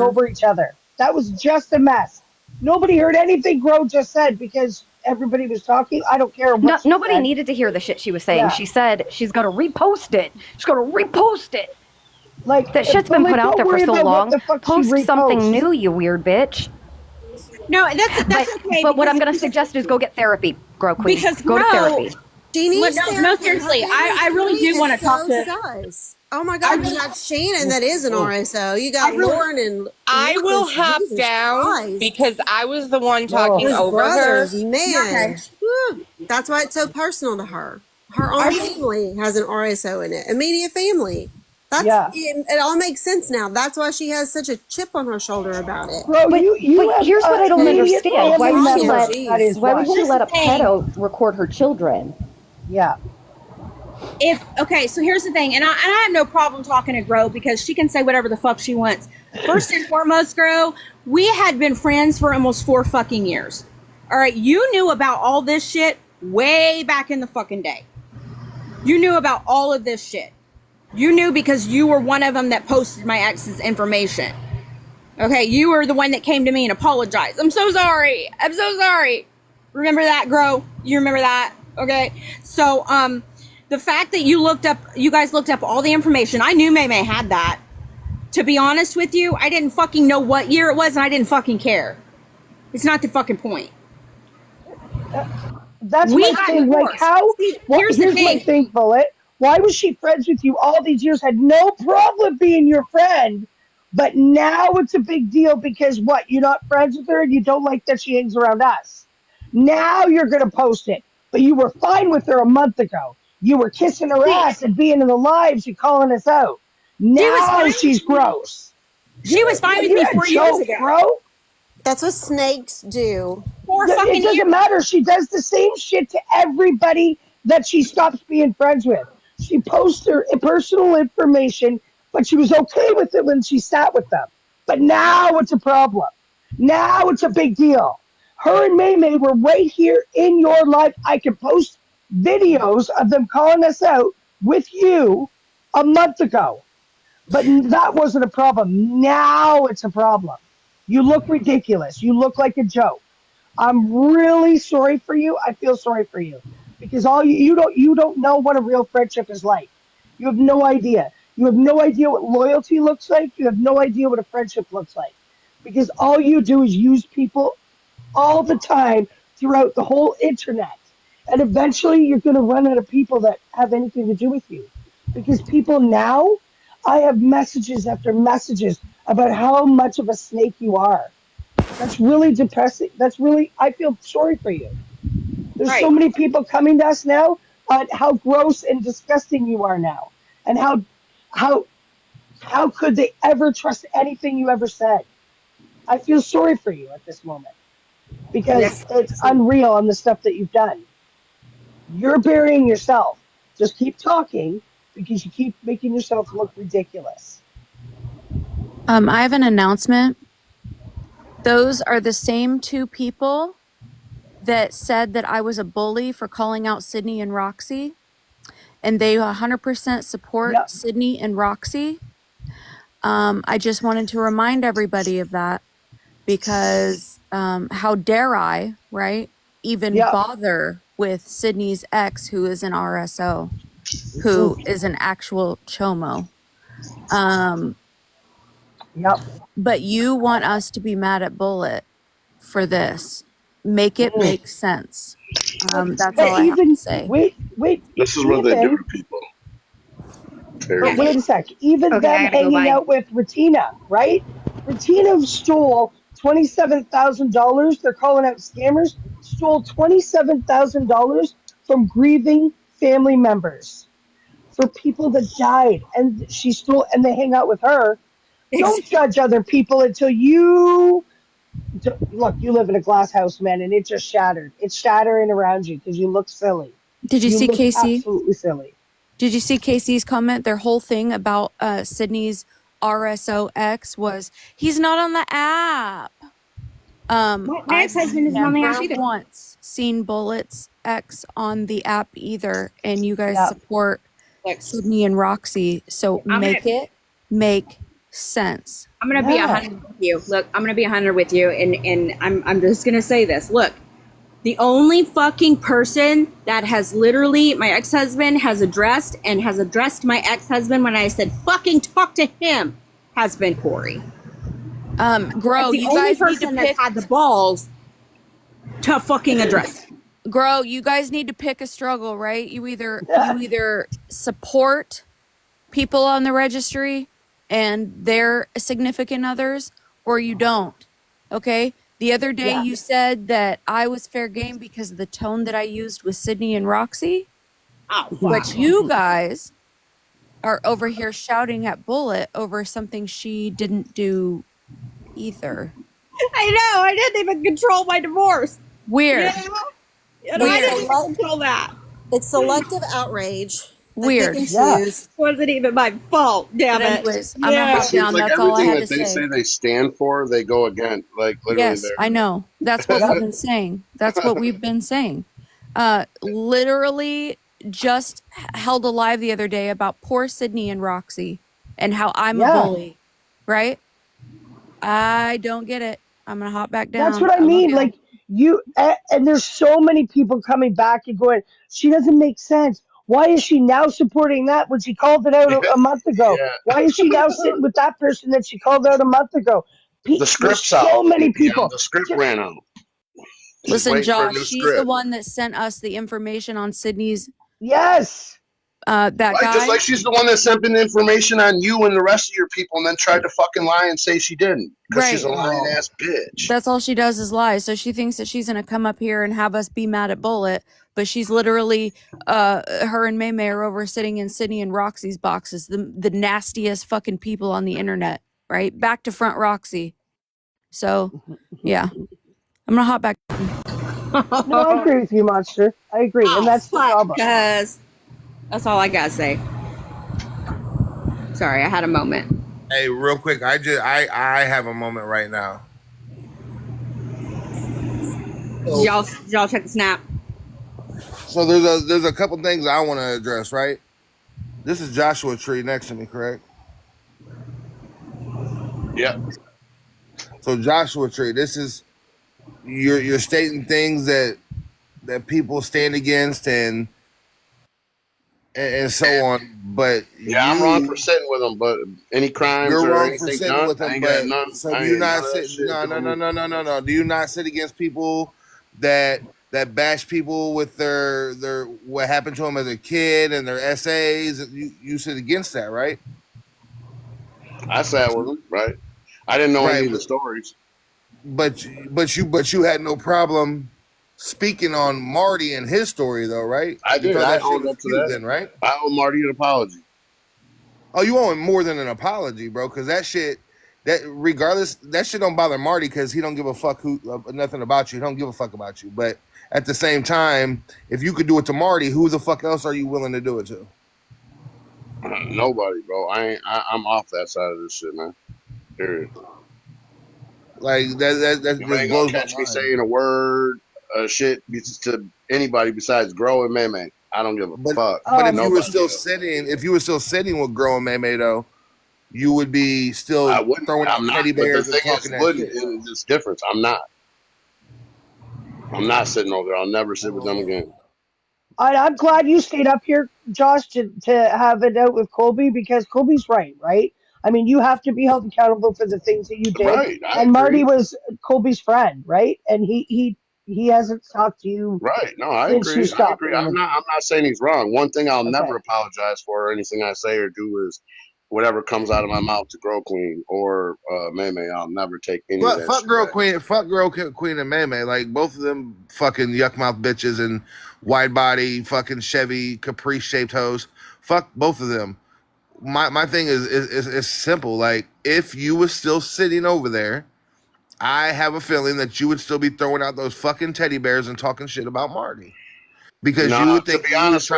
over each other. That was just a mess. Nobody heard anything Gro just said because everybody was talking. I don't care what nobody said. needed to hear the shit she was saying. Yeah. She said she's going to repost it. She's going to repost it. Like That shit's been put out don't there for worry so about what long. the fuck she Post something reposts. new, you weird bitch. No, that's okay. But what I'm going to suggest is go get therapy, Grow Queen. Because go to therapy. She needs therapy. No, seriously, I really do want to talk to. Sus. Oh my God, you got Shannon that is an RSO. You got Lauren and I will hop Jesus down Christ. because I was the one talking His over brothers, her. man. Woo. That's why it's so personal to her. Her own family has an RSO in it. Immediate family. It all makes sense now. That's why she has such a chip on her shoulder about it. Bro, but here's what I don't understand. Why would she let a pedo record her children? Yeah. So here's the thing, and I have no problem talking to Gro because she can say whatever the fuck she wants. First and foremost, Gro, we had been friends for almost 4 fucking years. All right, you knew about all this shit way back in the fucking day. You knew about all of this shit. You knew because you were one of them that posted my ex's information. Okay, you were the one that came to me and apologized. I'm so sorry. I'm so sorry. Remember that, Gro? You remember that? Okay. So, the fact that you guys looked up all the information, I knew May had that. To be honest with you, I didn't fucking know what year it was and I didn't fucking care. It's not the fucking point. That's my thing. Like, here's my thing, Bullet. Why was she friends with you all these years? Had no problem being your friend, but now it's a big deal because what? You're not friends with her and you don't like that she hangs around us. Now you're going to post it, but you were fine with her a month ago. You were kissing her ass and being in the lives and calling us out. Now she's gross. She was fine with me 4 years ago. Bro. That's what snakes do. It doesn't matter. She does the same shit to everybody that she stops being friends with. She posts her personal information, but she was okay with it when she sat with them. But now it's a problem. Now it's a big deal. Her and May were right here in your life. I can post videos of them calling us out with you a month ago. But that wasn't a problem. Now it's a problem. You look ridiculous. You look like a joke. I'm really sorry for you. I feel sorry for you because you don't know what a real friendship is like. You have no idea. You have no idea what loyalty looks like. You have no idea what a friendship looks like because all you do is use people all the time throughout the whole internet. And eventually you're going to run out of people that have anything to do with you because people now, I have messages after messages about how much of a snake you are. That's really depressing. I feel sorry for you. There's so many people coming to us now on how gross and disgusting you are now. And how could they ever trust anything you ever said? I feel sorry for you at this moment because it's unreal on the stuff that you've done. You're burying yourself. Just keep talking because you keep making yourself look ridiculous. I have an announcement. Those are the same 2 people that said that I was a bully for calling out Sydney and Roxy. And they 100% support Sydney and Roxy. I just wanted to remind everybody of that because how dare I, right, even bother with Sydney's ex, who is an RSO, who is an actual chomo. But you want us to be mad at Bullet for this. Make it make sense. That's all I have to say. Wait. This is what they do to people. Wait a sec. Even them hanging out with Ratina, right? Ratina stole $27,000. They're calling out scammers. Stole $27,000 from grieving family members for people that died, and she stole. And they hang out with her. Don't judge other people until you look. You live in a glass house, man, and it just shattered. It's shattering around you because you look silly. Did you see Casey? Absolutely silly. Did you see Casey's comment? Their whole thing about Sydney's RSO ex was he's not on the app. My ex-husband isn't on the app either. Once seen Bullet's ex on the app either, and you guys support Sydney and Roxy, so make it make sense. I'm gonna be 100 with you. Look, I'm gonna be 100 with you, and I'm just gonna say this. Look, the only fucking person that has literally my ex-husband has addressed my ex-husband when I said fucking talk to him has been Corey. Grow, you guys need to pick. That's had the balls to fucking address. Grow, you guys need to pick a struggle, right? You either support people on the registry and their significant others, or you don't. Okay? The other day you said that I was fair game because of the tone that I used with Sydney and Roxy. Oh, but you guys are over here shouting at Bullet over something she didn't do either. I know. I didn't even control my divorce. Weird. You know? I didn't even control that. It's selective outrage. Weird. It wasn't even my fault. Damn it. Anyways, I'm gonna hop down. Like that's all I everything had that to they say they stand for, they go against. Like literally, yes, I know. That's what we've been saying. That's what we've been saying. Literally just held a live the other day about poor Sydney and Roxy and how I'm a bully, right? I don't get it. I'm gonna hop back down. That's what I mean. Like you, and there's so many people coming back and going, she doesn't make sense. Why is she now supporting that when she called it out a month ago? Why is she now sitting with that person that she called out a month ago? The script's so many people. The script ran out. Listen, Josh, she's the one that sent us the information on Sydney's. Yes. That guy. Just like she's the one that sent in information on you and the rest of your people and then tried to fucking lie and say she didn't. Because she's a lying ass bitch. That's all she does is lie. So she thinks that she's going to come up here and have us be mad at Bullet. But she's literally, her and May are over sitting in Sydney and Roxy's boxes. The nastiest fucking people on the internet, right? Back to front Roxy. So, yeah. I'm going to hop back. No, I agree with you, Monster. I agree. And that's the problem. Because that's all I got to say. Sorry, I had a moment. Hey, real quick, I have a moment right now. Y'all check the snap. So there's a couple things I want to address, right? This is Joshua Tree next to me, correct? Yep. So Joshua Tree, this is you're stating things that people stand against and so on, but I'm wrong for sitting with them. But any crimes you're or wrong anything for sitting done, with them. I ain't But got none. so do you not sit? No. Do you not sit against people that bash people with their what happened to them as a kid and their essays? You sit against that, right? I sat with them, right? I didn't know any of the stories. But you had no problem speaking on Marty and his story, though, right? I did. I owned up to that. Then, right? I owe Marty an apology. Oh, you owe him more than an apology, bro. Because that shit, regardless, that shit don't bother Marty because he don't give a fuck nothing about you. He don't give a fuck about you. But at the same time, if you could do it to Marty, who the fuck else are you willing to do it to? Nobody, bro. I'm off that side of this shit, man. Period. Like that you ain't gonna catch me saying a word, shit to anybody besides Grow and May. I don't give a fuck. But if you were still sitting with Grow and May though, you would be still throwing out teddy bears and talking that shit. It's different. I'm not sitting over there. I'll never sit with them again. I'm glad you stayed up here, Josh, to have it out with Colby because Colby's right? I mean, you have to be held accountable for the things that you did. Right, and Marty was Colby's friend, right? And he hasn't talked to you. Right. No, I agree. I agree. I'm not saying he's wrong. One thing I'll never apologize for or anything I say or do is whatever comes out of my mouth to Grow Queen or May. I'll never take any of that fuck shit Girl back. Queen. Fuck Girl Queen and May. Like both of them fucking yuck mouth bitches and wide body fucking Chevy Caprice shaped hoes. Fuck both of them. My thing is simple. Like if you were still sitting over there, I have a feeling that you would still be throwing out those fucking teddy bears and talking shit about Marty. Because you would think to be honest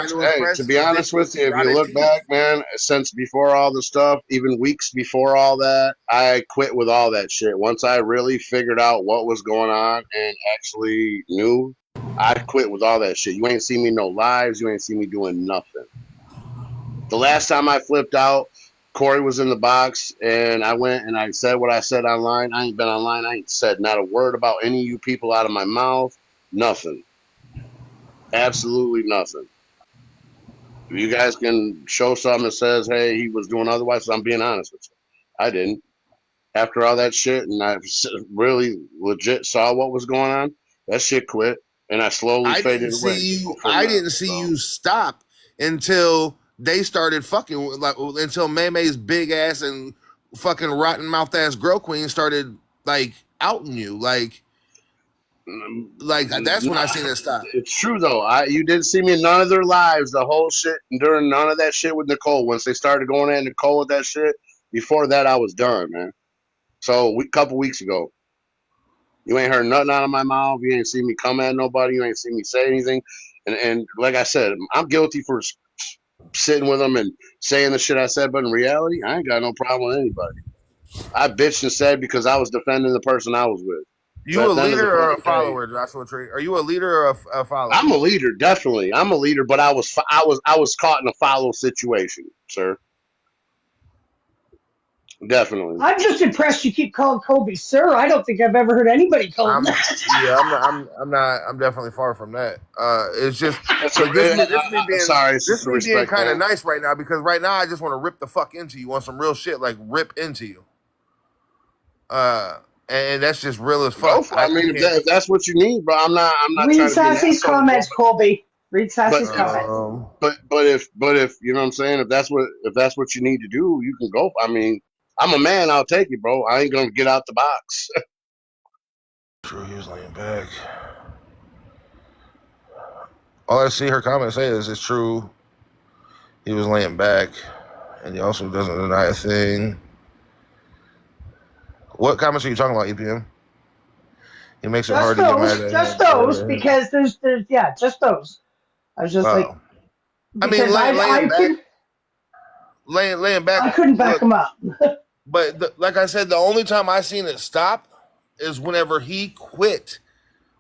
with you, if you look back, man, since before all the stuff, even weeks before all that, I quit with all that shit. Once I really figured out what was going on and actually knew, I quit with all that shit. You ain't seen me no lives. You ain't seen me doing nothing. The last time I flipped out, Corey was in the box, and I went and I said what I said online. I ain't been online. I ain't said not a word about any of you people out of my mouth. Nothing. Absolutely nothing. If you guys can show something that says, hey, he was doing otherwise, I'm being honest with you. I didn't. After all that shit, and I really legit saw what was going on, that shit quit, and I slowly faded away. I didn't see you stop until they started fucking, like, until May's big ass and fucking rotten mouth ass girl queen started like outing you, like that's when I seen it stop. It's true though. You didn't see me in none of their lives. The whole shit during none of that shit with Nicole. Once they started going at Nicole with that shit, before that I was done, man. So a couple weeks ago, you ain't heard nothing out of my mouth. You ain't seen me come at nobody. You ain't seen me say anything. And like I said, I'm guilty for sitting with them and saying the shit I said, but in reality, I ain't got no problem with anybody. I bitched and said because I was defending the person I was with. You a leader or a follower, Joshua Tree? Are you a leader or a follower? I'm a leader, definitely. I'm a leader, but I was caught in a follow situation, sir. Definitely. I'm just impressed you keep calling Colby sir. I don't think I've ever heard anybody call him that. Yeah, I'm definitely far from that. It's just this me being kind of nice right now, because right now I just want to rip the fuck into you on some real shit, like rip into you. And that's just real as fuck. I mean, if that's what you need, bro, I'm not Read Sassy's comments, Colby. Read Sassy's comments. But if you know what I'm saying, if that's what you need to do, you can go. I mean, I'm a man. I'll take it, bro. I ain't gonna get out the box. True, he was laying back. All I see her comment say is it's true. He was laying back, and he also doesn't deny a thing. What comments are you talking about, EPM? He makes it hard to get mad at just those, because there's just those. I was just like, I mean, laying back. I couldn't back him up. But like I said, the only time I seen it stop is whenever he quit.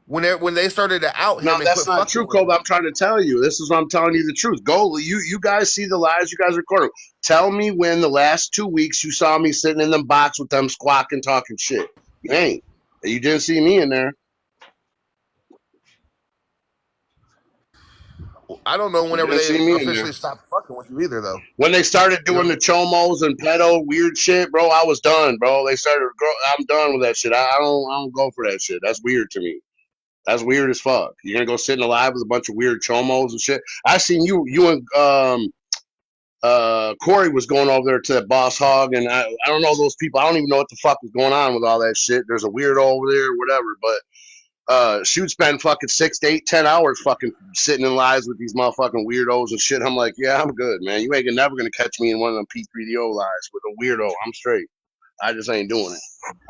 When they started to out him. No, that's not true, Cole. I'm trying to tell you. This is what I'm telling you the truth. Go, you guys see the lies. You guys record them. Tell me when the last 2 weeks you saw me sitting in the box with them squawking, talking shit. You ain't. You didn't see me in there. I don't know whenever they officially stopped fucking with you either, though. When they started doing the chomos and pedo weird shit, bro, I was done, bro. They started. I'm done with that shit. I don't go for that shit. That's weird to me. That's weird as fuck. You're gonna go sit in a live with a bunch of weird chomos and shit. I seen you and Corey was going over there to that Boss Hog, and I don't know those people. I don't even know what the fuck was going on with all that shit. There's a weirdo over there or whatever, but she would spend fucking 6 to 8, 10 hours fucking sitting in lives with these motherfucking weirdos and shit. I'm like, yeah, I'm good, man. You ain't never gonna catch me in one of them P3DO lives with a weirdo. I'm straight. I just ain't doing it.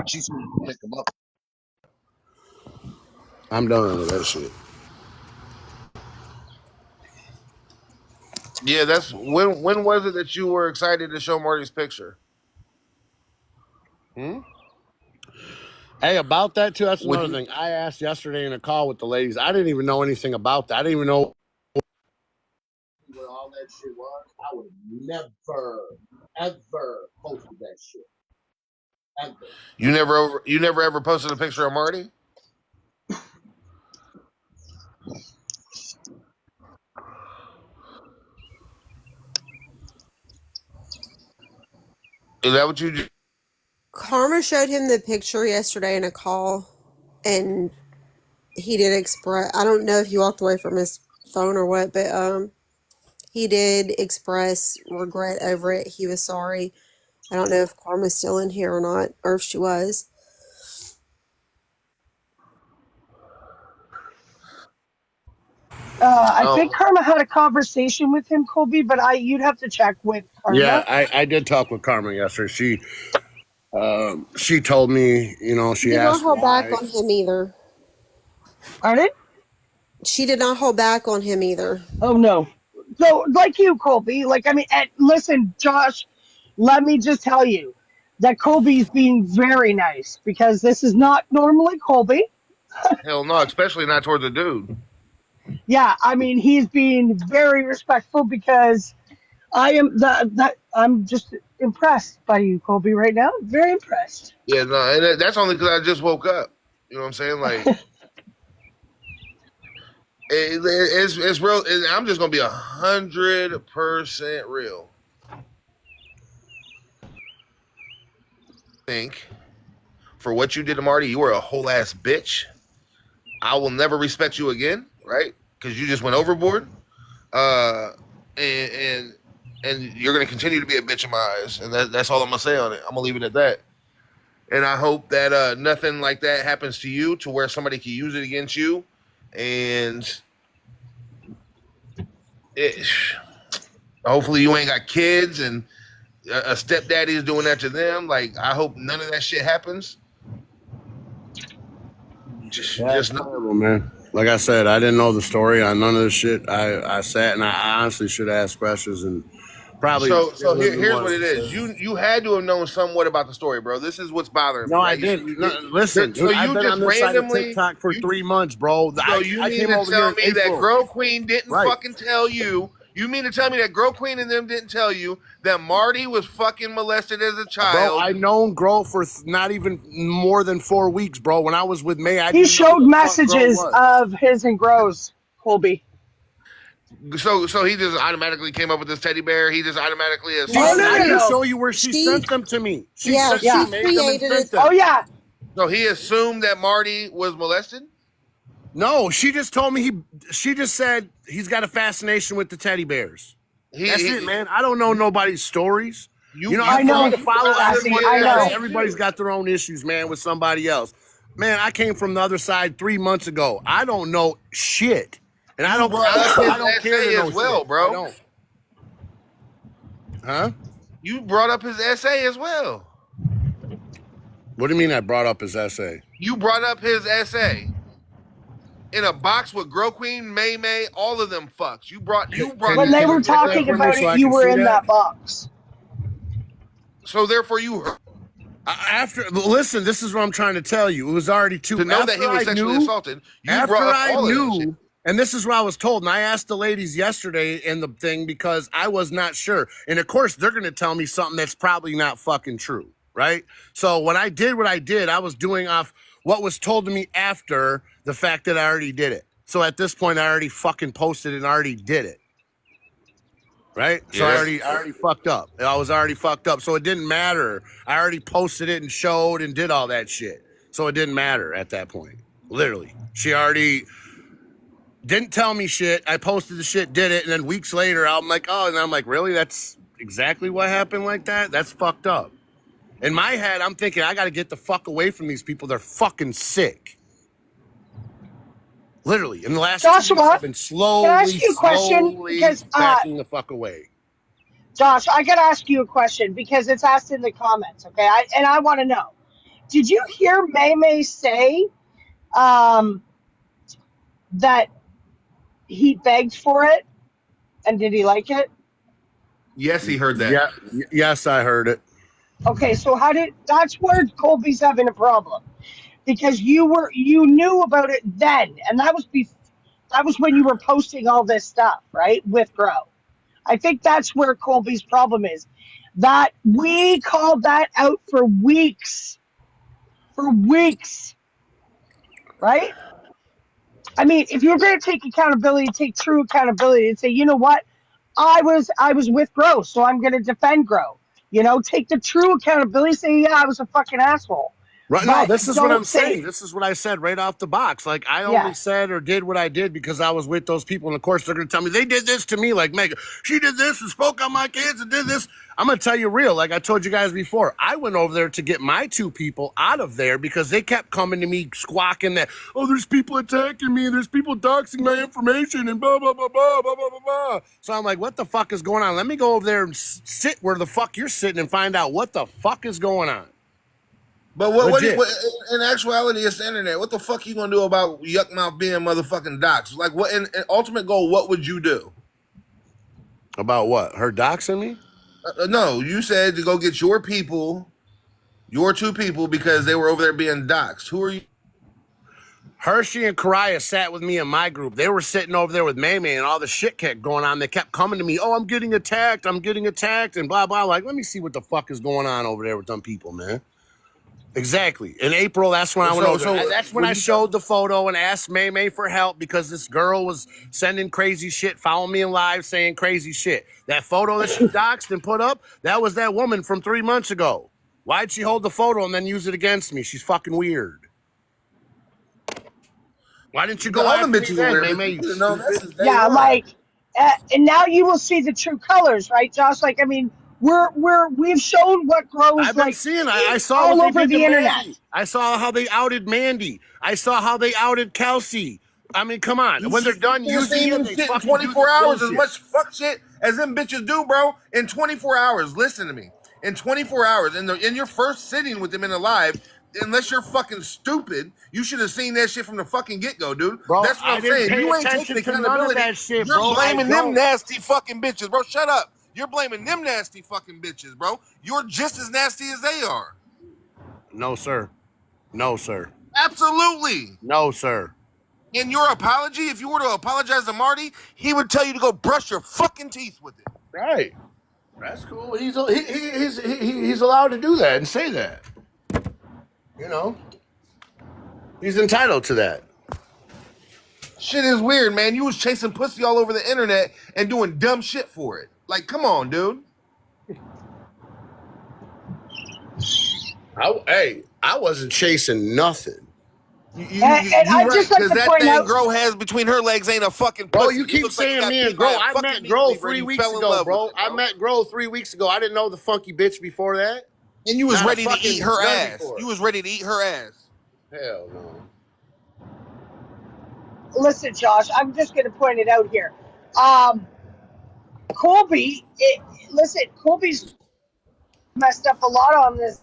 She's gonna pick them up. I'm done with that shit. Yeah, that's when was it that you were excited to show Marty's picture? Hey, about that too, that's another thing. I asked yesterday in a call with the ladies. I didn't even know anything about that. I didn't even know what all that shit was. I would never, ever posted that shit. Ever. You never ever posted a picture of Marty? Is that what you do? Karma showed him the picture yesterday in a call, and he did express, I don't know if he walked away from his phone or what, but he did express regret over it. He was sorry. I don't know if Karma's still in here or not, or if she was. I think Karma had a conversation with him, Colby, but you'd have to check with Karma. Yeah, I did talk with Karma yesterday. She told me, she did asked not hold back on him either. Pardon? She did not hold back on him either. Oh no. So like you, Colby, listen, Josh, let me just tell you that Colby's being very nice, because this is not normally Colby. Hell no, especially not towards a dude. Yeah, I mean, he's being very respectful, because I'm just impressed by you, Colby, right now. Very impressed. Yeah, no, and that's only because I just woke up. You know what I'm saying? Like, it's real. I'm just gonna be 100% real. Think for what you did to Marty, you were a whole ass bitch. I will never respect you again, right? Because you just went overboard. And you're gonna continue to be a bitch in my eyes, and that's all I'm gonna say on it. I'm gonna leave it at that. And I hope that nothing like that happens to you, to where somebody can use it against you. And hopefully you ain't got kids and a stepdaddy is doing that to them. Like, I hope none of that shit happens. Just terrible, man. Like I said, I didn't know the story on none of this shit. I sat and I honestly should ask questions and probably. So here's what it is. You had to have known somewhat about the story, bro. This is what's bothering me. No, right? I didn't. Listen, so I've been on this side of TikTok for 3 months, bro. So you mean to tell me that Girl Queen didn't fucking tell you? You mean to tell me that Girl Queen and them didn't tell you that Marty was fucking molested as a child? Bro, I've known Girl for not even more than 4 weeks, bro. When I was with May, he showed messages of his and Gro's, Colby. So he just automatically came up with this teddy bear. He just automatically assumed. I can show you where she sent them to me. She made them and sent them. Oh yeah. So he assumed that Marty was molested? No, she just told me she just said he's got a fascination with the teddy bears. That's it, man. I don't know nobody's stories. You know, I know to follow everybody's got their own issues, man, with somebody else. Man, I came from the other side 3 months ago. I don't know shit. And I don't care to know as well, shit. bro. I don't. Huh? You brought up his essay as well. What do you mean I brought up his essay? You brought up his essay. In a box with Girl Queen, May, all of them fucks. You brought when they were talking about it, you were in that box. So therefore you listen, this is what I'm trying to tell you. It was already to know that he was sexually assaulted. You brought up all of that shit. And this is what I was told. And I asked the ladies yesterday in the thing because I was not sure. And of course, they're going to tell me something that's probably not fucking true, right? So when I did what I did, I was doing off what was told to me after the fact that I already did it. So at this point, I already fucking posted and already did it. Right? So I already fucked up. I was already fucked up. So it didn't matter. I already posted it and showed and did all that shit. So it didn't matter at that point. Literally. She already didn't tell me shit. I posted the shit, did it, and then weeks later, I'm like, oh, and I'm like, really? That's exactly what happened like that? That's fucked up. In my head, I'm thinking, I got to get the fuck away from these people. They're fucking sick. Literally, in the last 2 weeks, I've been slowly backing the fuck away. Josh, I got to ask you a question because it's asked in the comments, okay? I want to know. Did you hear May say that he begged for it, and did he like it? Yes, he heard that. Yeah, yes, I heard it. Okay, so that's where Colby's having a problem, because you knew about it then, and that was when you were posting all this stuff, right, with Grow. I think that's where Colby's problem is, that we called that out for weeks, right? I mean, if you're going to take accountability, take true accountability and say, you know what? I was with Grow, so I'm going to defend Grow. You know, take the true accountability, say, yeah, I was a fucking asshole. Right. No, this is what I'm saying. This is what I said right off the box. Like, I only said or did what I did because I was with those people. And, of course, they're going to tell me, they did this to me. Like, Megan, she did this and spoke on my kids and did this. I'm going to tell you real. Like I told you guys before, I went over there to get my 2 people out of there because they kept coming to me squawking that, oh, there's people attacking me. There's people doxing my information and blah, blah, blah, blah, blah, blah, blah, blah. So I'm like, what the fuck is going on? Let me go over there and sit where the fuck you're sitting and find out what the fuck is going on. But what in actuality, it's the internet. What the fuck you gonna do about Yuck Mouth being motherfucking doxxed? Like, what in ultimate goal? What would you do? About what? Her doxing me? No, you said to go get your people, your 2 people, because they were over there being doxxed. Who are you? Hershey and Karaya sat with me in my group. They were sitting over there with May and all the shit kept going on. They kept coming to me, oh, I'm getting attacked, and blah, blah. Like, let me see what the fuck is going on over there with them people, man. Exactly. In April, that's when I went over. That's when I showed the photo and asked May for help because this girl was sending crazy shit, following me in live, saying crazy shit. That photo that she doxed and put up, that was that woman from 3 months ago. Why'd she hold the photo and then use it against me? She's fucking weird. Why didn't you go after me then, May? Yeah, like, and now you will see the true colors, right, Josh? Like, I mean, we've shown what grows. I've been like seeing. I saw all what over they did the to internet. Mandy. I saw how they outed Mandy. I saw how they outed Kelsey. I mean, come on. When they're done using it, they shit in fucking 24 hours bullshit. as much fuck shit as them bitches do, bro. In 24 hours, listen to me. In 24 hours, in your first sitting with them in a live, unless you're fucking stupid, you should have seen that shit from the fucking get-go, dude. Bro, that's what I'm saying. You ain't taking accountability. None of that shit, you're bro. blaming them nasty fucking bitches, bro. Shut up. You're blaming them nasty fucking bitches, bro. You're just as nasty as they are. No, sir. No, sir. Absolutely. No, sir. In your apology, if you were to apologize to Marty, he would tell you to go brush your fucking teeth with it. Right. That's cool. He's allowed to do that and say that. You know, he's entitled to that. Shit is weird, man. You was chasing pussy all over the internet and doing dumb shit for it. Like, come on, dude. I wasn't chasing nothing. I just like to that point thing out, Grow has between her legs ain't a fucking pussy. Bro, you keep saying me and Grow. I met Grow 3 weeks ago, bro. I met Grow 3 weeks ago. I didn't know the funky bitch before that. And you was ready to eat her ass. You was ready to eat her ass. Hell no. listen, Josh, I'm just going to point it out here. Colby's messed up a lot on this.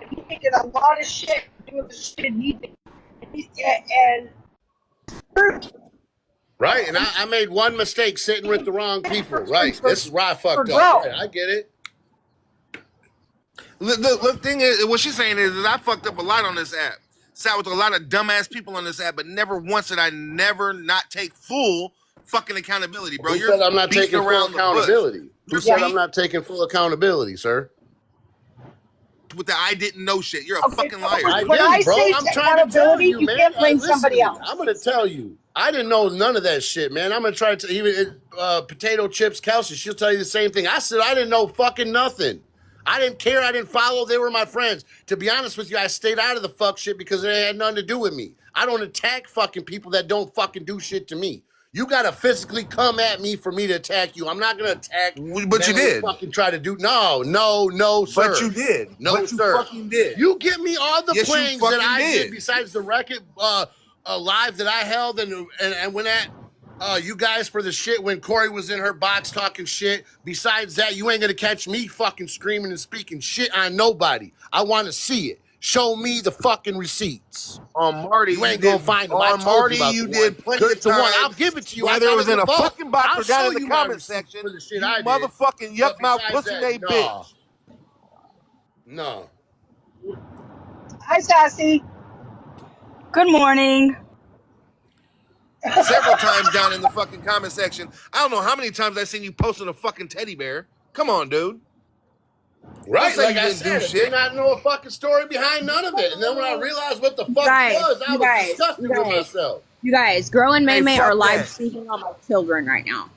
He's taking a lot of shit, doing the shit he did. And right, and I made one mistake sitting with the wrong people. Right, this is where I fucked up. Right, I get it. The thing is, what she's saying is I fucked up a lot on this app. Sat with a lot of dumbass people on this app, but never once did I not take full fucking accountability, bro. Who said I'm not taking full accountability? Who said I'm not taking full accountability, sir? With the I didn't know shit. You're a fucking liar. I did, bro. I'm trying to tell you, man. You can't blame somebody else. I'm going to tell you. I didn't know none of that shit, man. I'm going to try to even potato chips, Kelsey. She'll tell you the same thing. I said I didn't know fucking nothing. I didn't care. I didn't follow. They were my friends. To be honest with you, I stayed out of the fuck shit because it had nothing to do with me. I don't attack fucking people that don't fucking do shit to me. You gotta physically come at me for me to attack you. I'm not gonna attack. But you did. Fucking try to do no, sir. But you did. No, but sir. You fucking did. You give me all the playings that I did besides the record live that I held and when that you guys for the shit when Corey was in her box talking shit. Besides that, you ain't gonna catch me fucking screaming and speaking shit on nobody. I want to see it. Show me the fucking receipts. On Marty, you ain't gonna find them. On Marty, you did plenty of times. I'll give it to you. Whether it was in a fucking box or down in the comment section for the shit I did. Motherfucking yuck mouth pussy made bitch. No. Hi, Sassy. Good morning. Several times down in the fucking comment section. I don't know how many times I've seen you posting a fucking teddy bear. Come on, dude. Right, like I said, I did not know a fucking story behind none of it. And then when I realized what the fuck was, I was disgusted with myself. You guys, Grow and May are live speaking on my children right now.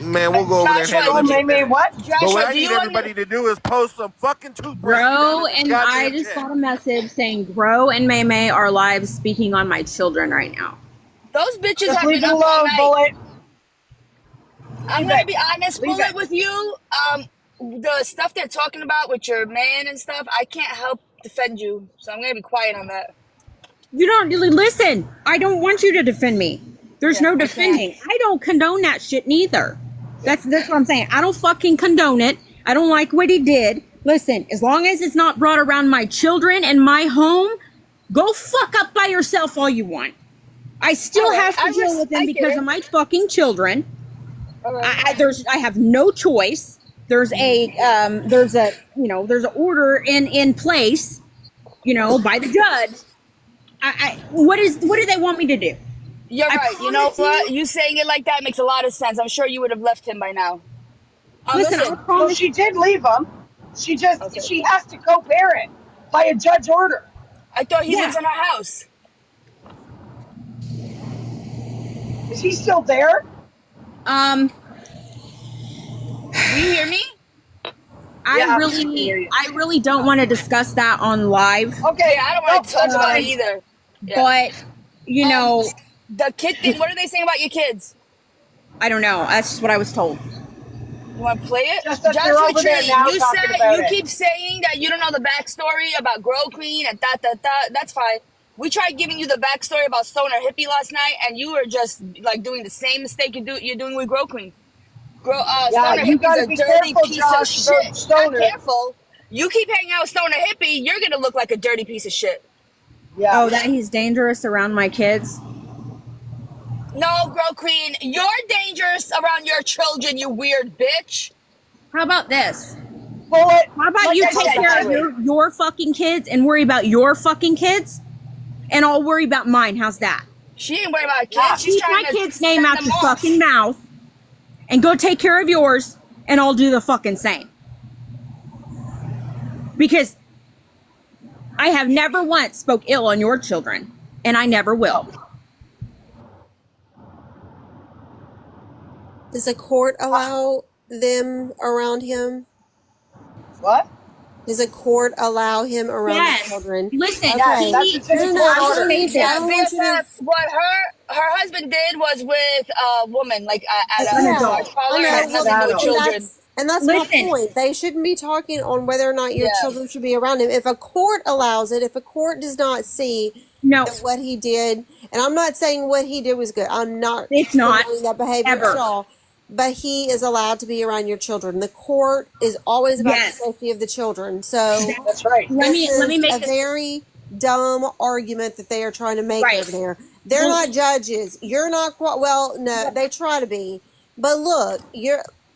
Man, we'll go over there and handle it. May what? But what I need everybody to do is post some fucking toothbrush. Grow and I just got a message saying Grow and May are live speaking on my children right now. Those bitches just have leave been it alone, Bullet. I'm gonna be honest, Bullet, with you. The stuff they're talking about with your man and stuff, I can't help defend you, so I'm gonna be quiet on that. You don't really listen. I don't want you to defend me. There's no defending. I don't condone that shit neither. That's what I'm saying. I don't fucking condone it. I don't like what he did. Listen, as long as it's not brought around my children and my home, go fuck up by yourself all you want. I still have to deal with them because of my fucking children. I have no choice. There's an order in place, by the judge. What do they want me to do? You're right. You know promise what? You saying it like that makes a lot of sense. I'm sure you would have left him by now. Listen, I Well, promise. she did leave him. She just Okay. she has to co-parent by a judge order. I thought he Yeah. lives in our house. Is he still there? Do you hear me? Yeah, I really don't want to discuss that on live. Okay. Yeah, I don't want to touch on it either. Yeah. But you know, the kid thing. What are they saying about your kids? I don't know. That's just what I was told. You want to play it? Just that they're over there now you talking said about you it. keep saying that you don't know the backstory about Grow Queen and that. That's fine. We tried giving you the backstory about Stoner Hippie last night, and you were just like doing the same mistake you're doing with Grow Queen. Yeah, Stoner you Hippie's gotta a be dirty careful, piece of Josh, about shit. Stoner. Not careful. You keep hanging out with Stoner Hippie, you're gonna look like a dirty piece of shit. Yeah. Oh, that he's dangerous around my kids. No, Grow Queen, you're dangerous around your children, you weird bitch. How about this? Bullet. How about like you I take said, care of your fucking kids and worry about your fucking kids, and I'll worry about mine. How's that? She ain't worried about kids. She's Keep trying my to kid's name send out them your off. fucking mouth, and go take care of yours, and I'll do the fucking same. Because I have never once spoke ill on your children, and I never will. Does the court allow them around him? What? Does the court allow him around the children? Listen, Okay. that's a court order. Yeah, BFF, what her husband did was with a woman, like at a massage parlor, and had nothing to do with children. And that's my point. They shouldn't be talking on whether or not your children should be around him. If a court allows it, if a court does not see that what he did, and I'm not saying what he did was good. I'm not condoning that behavior at all. But he is allowed to be around your children. The court is always about the safety of the children. So that's right. Let me make a very dumb argument that they are trying to make over there. They're not judges. You're not no, they try to be. But look,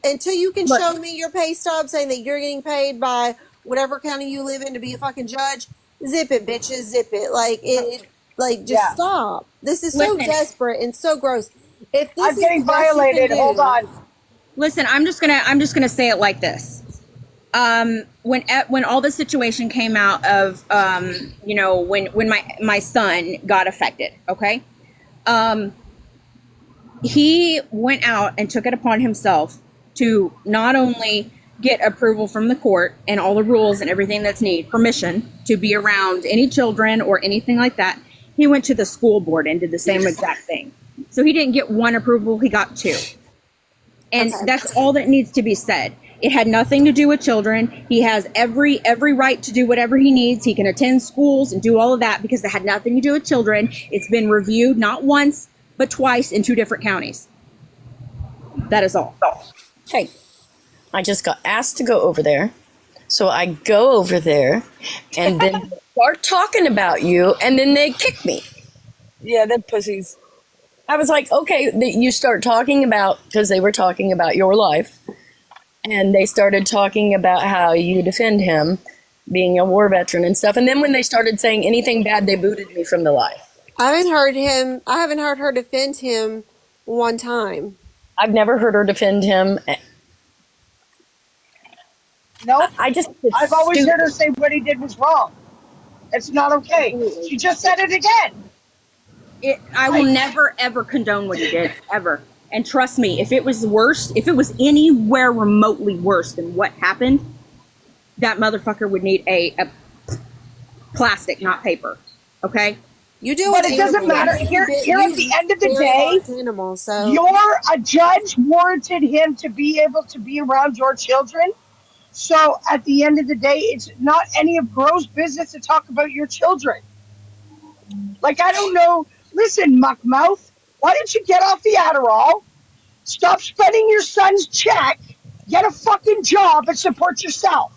until you can show me your pay stub saying that you're getting paid by whatever county you live in to be a fucking judge, zip it, bitches, zip it. Just stop. This is so desperate and so gross. If this I'm getting violated. Hold on. Listen, I'm just gonna say it like this. When all the situation came out of when my son got affected, okay, he went out and took it upon himself to not only get approval from the court and all the rules and everything that's needed, permission to be around any children or anything like that. He went to the school board and did the same exact thing. So he didn't get one approval, he got two. And that's all that needs to be said. It had nothing to do with children. He has every right to do whatever he needs. He can attend schools and do all of that because it had nothing to do with children. It's been reviewed not once, but twice in 2 different counties. That is all. Hey, I just got asked to go over there. So I go over there and then start talking about you, and then they kick me. Yeah, they're pussies. I was like, okay, you start talking about, because they were talking about your life, and they started talking about how you defend him being a war veteran and stuff. And then when they started saying anything bad, they booted me from the live. I haven't heard her defend him one time. I've never heard her defend him. No, I've always heard her say what he did was wrong. It's not okay. She just said it again. I will never, ever condone what he did, ever. And trust me, if it was worse, if it was anywhere remotely worse than what happened, that motherfucker would need a plastic, not paper. Okay? You do, but it doesn't matter. Here at the end of the day, a judge warranted him to be able to be around your children. So at the end of the day, it's not any of Grow's business to talk about your children. Like, I don't know. Listen, muckmouth, why don't you get off the Adderall, stop spending your son's check, get a fucking job, and support yourself?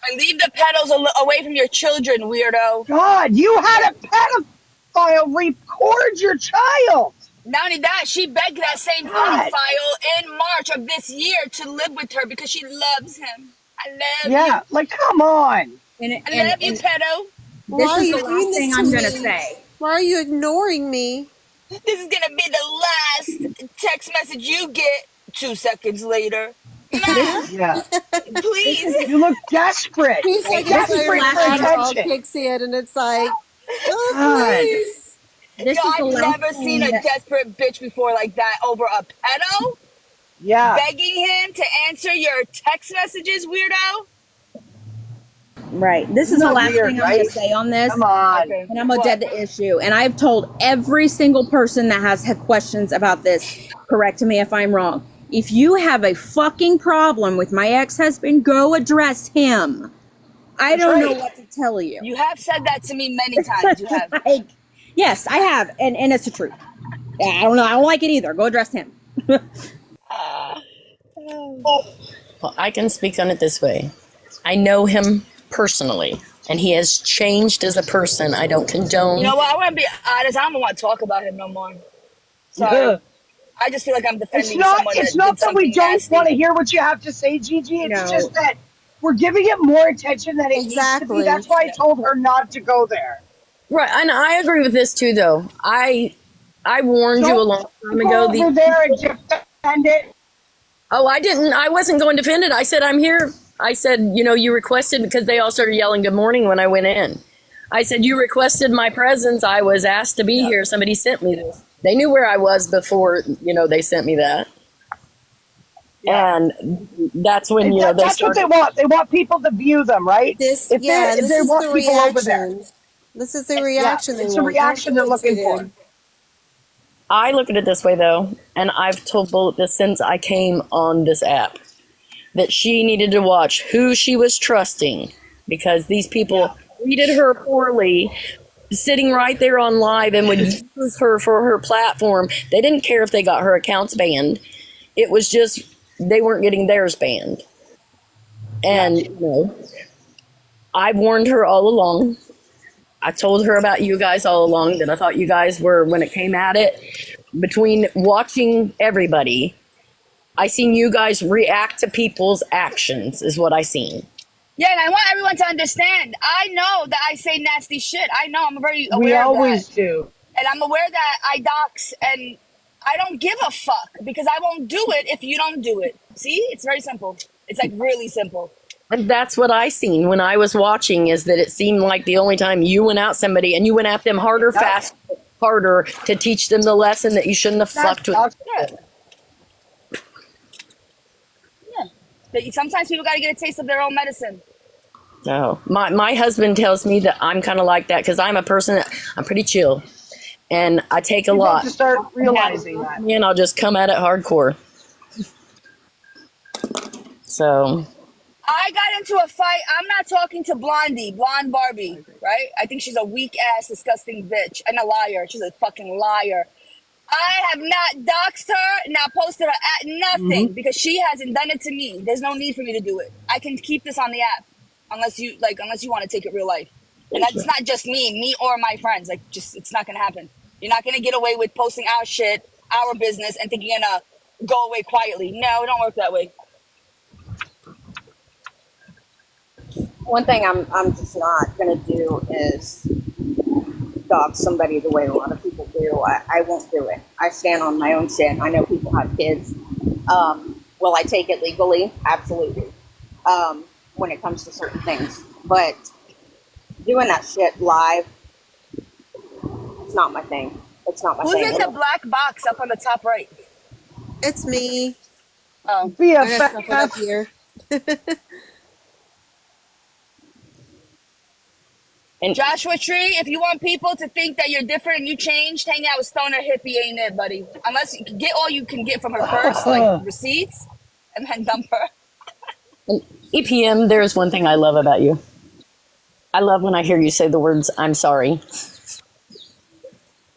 And leave the pedals away from your children, weirdo. God, you had a pedophile record your child. Not only that, she begged that same pedophile in March of this year to live with her because she loves him. I love you. Yeah, like, come on. I love you, pedo. Why This are is you the doing last thing this to I'm gonna me? say. Why are you ignoring me? This is gonna be the last text message you get 2 seconds later. This Ma, is Yeah. this please. is 2 You look desperate. right. seconds This is the later, Desperate last for thing. Adderall attention. kicks in, and it's like, oh, God. please. Yo, This is the I've last never seen thing a that. desperate bitch before like that over a pedo Yeah. begging him to answer your text messages, weirdo. Right. This Isn't is the that last weird, thing I'm gonna right? say on this. Come on. Okay, And I'm gonna what? dead the issue. And I've told every single person that has had questions about this, correct me if I'm wrong. If you have a fucking problem with my ex-husband, go address him. I That's don't know right. what to tell you. You have said that to me many times. You have. Like, yes, I have, and it's the truth. Yeah, I don't know. I don't like it either. Go address him. Well, I can speak on it this way. I know him personally, and he has changed as a person. I don't You condone. know what? I want to be honest. I don't want to talk about him no more. Sorry. I just feel like I'm defending someone It's that did not that we something don't want nasty. to hear what you have to say, Gigi. It's No. just that we're giving it more attention than it needs to be. Exactly. That's why I Yeah. told her not to go there. Right, and I agree with this too, though. I warned you a Don't long time go ago. over there and defend it. Oh, I didn't. I wasn't going to defend it. I said I'm here. I said, you requested because they all started yelling good morning when I went in. I said you requested my presence. I was asked to be Yeah. here. Somebody sent me this. They knew where I was before, they sent me that. Yeah. And that's when, they That's what they started. want. They want people to view them, right? This, If yeah, they this is want the people over there. reaction. This is the Yeah. reaction they It's a want. Don't reaction give they're it to looking for. him. I look at it this way, though, and I've told Bullet this since I came on this app, that she needed to watch who she was trusting, because these people treated her poorly, sitting right there on live, and would use her for her platform. They didn't care if they got her accounts banned. It was just they weren't getting theirs banned. And, I've warned her all along. I told her about you guys all along, that I thought you guys were, when it came at it, between watching everybody, I seen you guys react to people's actions, is what I seen. Yeah, and I want everyone to understand. I know that I say nasty shit. I know. I'm very We aware of that. always do. And I'm aware that I dox and I don't give a fuck because I won't do it if you don't do it. See? It's very simple. It's like really simple. And that's what I seen when I was watching, is that it seemed like the only time you went out somebody and you went at them harder, fast, harder, to teach them the lesson that you shouldn't have fucked with. Yeah. Yeah. But sometimes people got to get a taste of their own medicine. No, my husband tells me that I'm kind of like that, because I'm a person that I'm pretty chill, and I take a You lot. have to start realizing that. And I'll just come at it hardcore. So I got into a fight. I'm not talking to Blonde Barbie, right? I think she's a weak ass, disgusting bitch and a liar. She's a fucking liar. I have not doxed her, not posted her at nothing because she hasn't done it to me. There's no need for me to do it. I can keep this on the app unless you want to take it real life. And that's not just me or my friends. Like, just it's not gonna happen. You're not gonna get away with posting our shit, our business, and thinking you're gonna go away quietly. No, it don't work that way. One thing I'm just not gonna do is dog somebody the way a lot of people do. I won't do it. I stand on my own shit. I know people have kids. Will I take it legally? Absolutely. When it comes to certain things, but doing that shit live, it's not my thing. It's not my Who's thing. in the black box up on the top right? It's me. Oh, I got stuff up here. And Joshua Tree, if you want people to think that you're different and you changed, hang out with Stoner Hippie ain't it, buddy. Unless you can get all you can get from her first, like receipts, and then dump her. And EPM, there's one thing I love about you. I love when I hear you say the words, I'm sorry.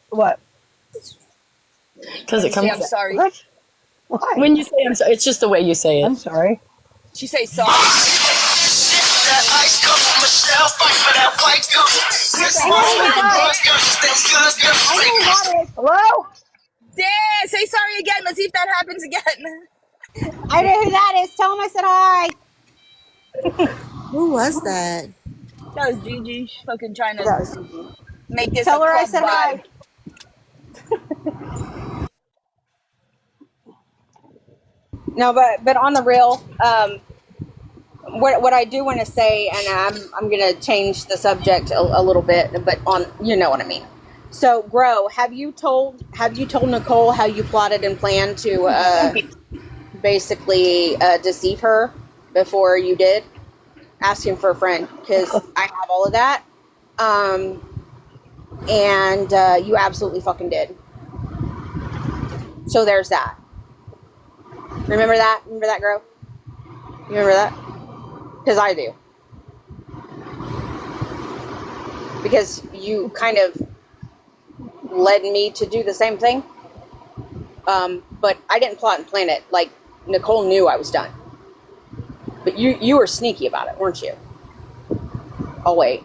What? Because it comes I'm sorry. What? Why? when you say I'm sorry, it's just the way you say it. I'm sorry. She say sorry. Hello? Damn, say sorry again. Let's see if that happens again. I know who that is. Tell him I said hi. Who was that? That was Gigi. She's fucking trying to That was Gigi. make this Tell a her I club said vibe. hi. No, but on the real, what I do want to say, and I'm gonna change the subject a little bit, but on, you know what I mean. So, Grow, have you told Nicole how you plotted and planned to basically deceive her before you did? Asking for a friend, because I have all of that, and you absolutely fucking did. So there's that. Remember that? Remember that, Grow? You remember that? Because I do. Because you kind of led me to do the same thing. But I didn't plot and plan it. Like, Nicole knew I was done. But you were sneaky about it, weren't you? Oh, wait.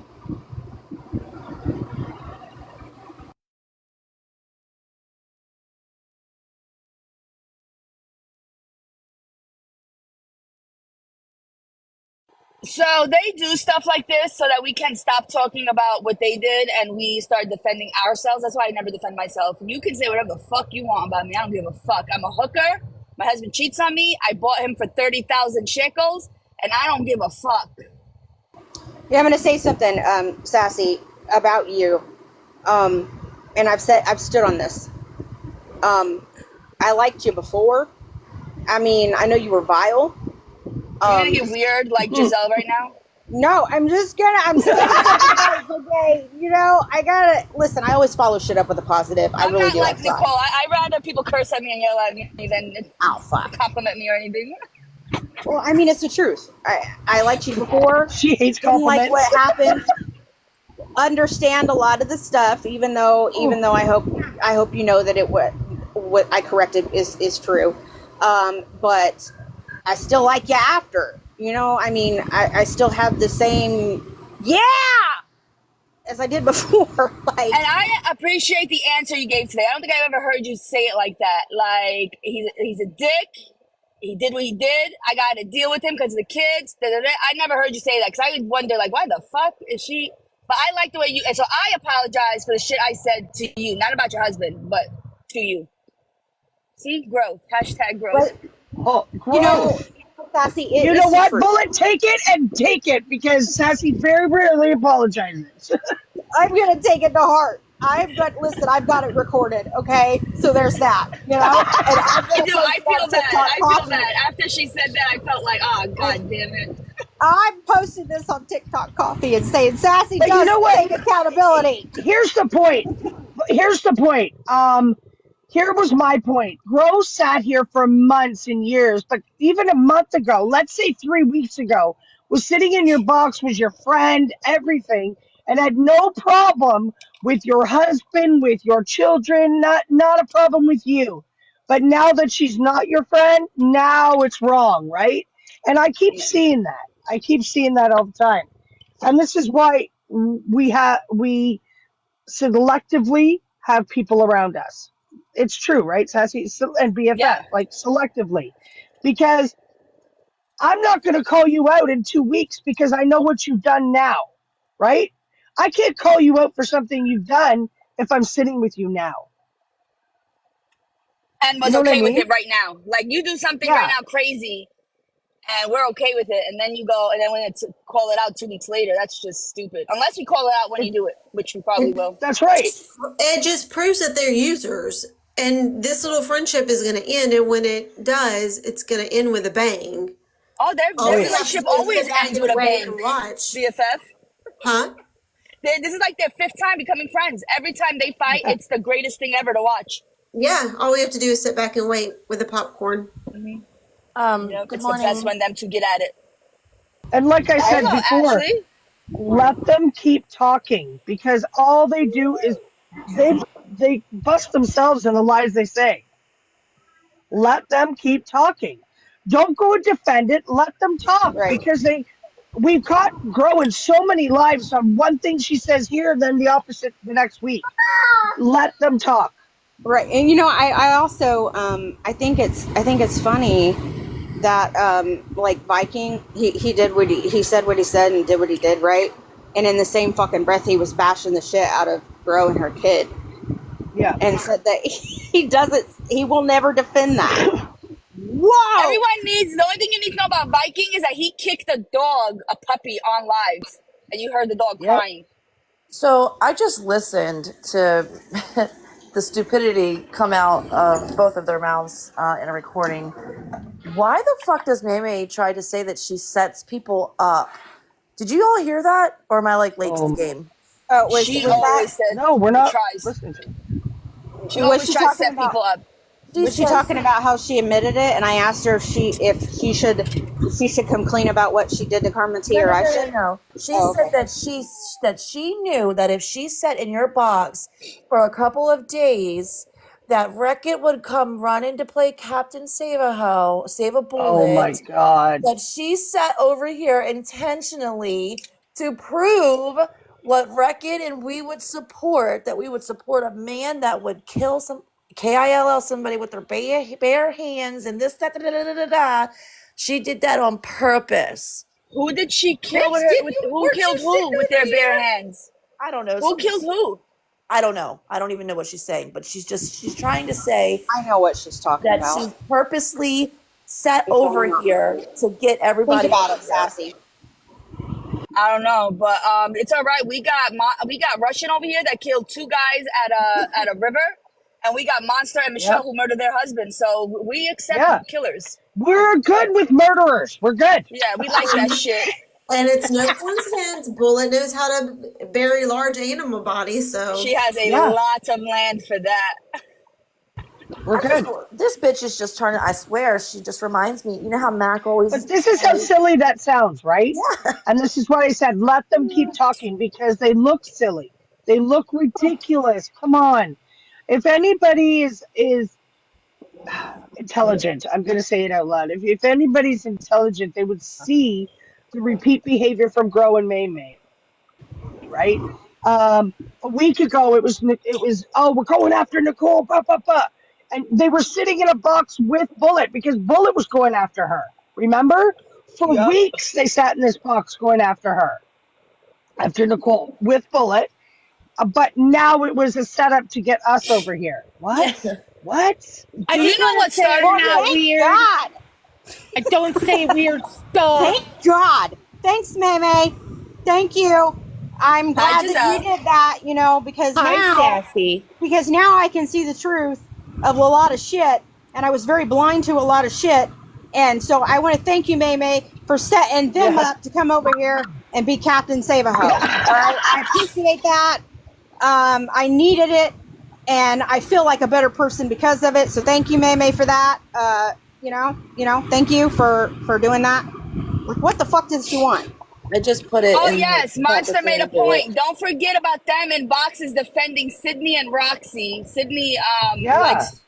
So they do stuff like this so that we can stop talking about what they did and we start defending ourselves. That's why I never defend myself. You can say whatever the fuck you want about me. I don't give a fuck. I'm a hooker. My husband cheats on me. I bought him for 30,000 shekels, and I don't give a fuck. Yeah, I'm going to say something, Sassy, about you. And I've stood on this. I liked you before. I mean, I know you were vile. You're gonna get weird like Giselle right now? No, I'm saying something nice, okay? You know, I gotta, listen, I always follow shit up with a positive. I I'm really not do. like Nicole. I rather people curse at me and yell at me than compliment me or anything. Well, I mean, it's the truth. I liked you before. She hates Didn't like compliments. what happened. Understand a lot of the stuff, even though I hope you know that what I corrected is true. But I still like you after. You know, I mean, I still have the same as I did before. Like, and I appreciate the answer you gave today. I don't think I've ever heard you say it like that. Like, he's a dick. He did what he did. I got to deal with him because of the kids. I never heard you say that because I would wonder, like, why the fuck is she? But I like the way you. And so I apologize for the shit I said to you, not about your husband, but to you. See, growth. Hashtag growth. Oh, you know, gross. Sassy, You know what? Bullet, take it and take it because Sassy very rarely apologizes. I'm gonna take it to heart. I've got it recorded, okay? So there's that, you know? And I feel bad. After she said that, I felt like, oh, god damn it. I'm posting this on TikTok Coffee and saying, Sassy, But you know what? take accountability. Here's the point. Here was my point. Rose sat here for months and years, but even a month ago, let's say 3 weeks ago, was sitting in your box, was your friend, everything, and had no problem with your husband, with your children, not a problem with you. But now that she's not your friend, now it's wrong, right? And I keep seeing that. I keep seeing that all the time. And this is why we selectively have people around us. It's true, right, Sassy? And BFF, Yeah. like selectively. Because I'm not going to call you out in 2 weeks because I know what you've done now, right? I can't call you out for something you've done if I'm sitting with you now. And was okay with it right now. Like, you do something right now crazy, and we're okay with it, and then you go, and then when it's call it out 2 weeks later, that's just stupid. Unless we call it out when you do it, which we probably will. That's right. It just proves that they're users, and this little friendship is going to end, and when it does, it's going to end with a bang. Oh, their relationship always ends with a bang. BFF. Huh? This is like their 5th time becoming friends. Every time they fight, it's the greatest thing ever to watch. Yeah, all we have to do is sit back and wait with the popcorn. Mm-hmm. Good it's morning. the best when them two get at it. And like I said before, Ashley. let them keep talking because all they do is they bust themselves in the lies they say. Let them keep talking. Don't go and defend it. Let them talk because we've caught growing so many lives on one thing she says here, then the opposite the next week. Let them talk. Right. And you know, I also I think it's funny that like Viking, he did what he said what he said and did what he did, right? and in the same fucking breath he was bashing the shit out of Grow and her kid. Yeah. And said that he will never defend that. Whoa! Everyone needs, the only thing you need to know about Viking is that he kicked a puppy on lives, and you heard the dog crying. So I just listened to the stupidity come out of both of their mouths in a recording. Why the fuck does Meme try to say that she sets people up? Did you all hear that, or am I like late to the game? She always said, no, we're not tries. listening to. She always tries to set people up. Was she talking about how she admitted it? And I asked her if she should come clean about what she did to Carmen T. or I should. No. She said that she knew that if she sat in your box for a couple of days, that Wreck-It would come running to play Captain Save a Bullet. Oh my God. That she sat over here intentionally to prove what Wreck-It and we would support, that we would support a man that would kill KILL somebody with their bare hands and this, that, da. She did that on purpose. Who did she kill with her? Who killed who with their bare hands? I don't know. Who killed who? I don't know. I don't even know what she's saying, but she's trying to say. I know what she's talking about. That she purposely sat over here to get everybody. Think about it, Sassy. I don't know, but it's all right. We got Russian over here that killed 2 guys at a river, and we got Monster and Michelle who murdered their husband. So we accept killers. We're good with murderers. We're good. Yeah, we like that shit. And it's no coincidence. Bullet knows how to bury large animal bodies, so she has a lot of land for that. We're good. This bitch is just turning. I swear, she just reminds me. You know how Mac always. But this is how silly that sounds, right? Yeah. And this is what I said. Let them keep talking because they look silly. They look ridiculous. Come on. If anybody is intelligent, I'm going to say it out loud. If anybody's intelligent, they would see the repeat behavior from Grow and May, right? A week ago, it was oh, we're going after Nicole, and they were sitting in a box with Bullet because Bullet was going after her. Remember? For weeks, they sat in this box going after her, after Nicole with Bullet. But now it was a setup to get us over here. What? What? Do you know what started out weird? God. I don't say weird stuff. Thank God. Thanks, Meme. Thank you. I'm glad that you did that, because because now I can see the truth of a lot of shit, and I was very blind to a lot of shit, and so I want to thank you, Meme, for setting them up to come over here and be Captain Save-A-Ho. All right, I appreciate that. I needed it, and I feel like a better person because of it. So thank you, Meme, for that. Thank you for doing that. What the fuck does she want? I just put it. Oh yes, Monster made a point. Don't forget about them in boxes defending Sydney and Roxy. Sydney likes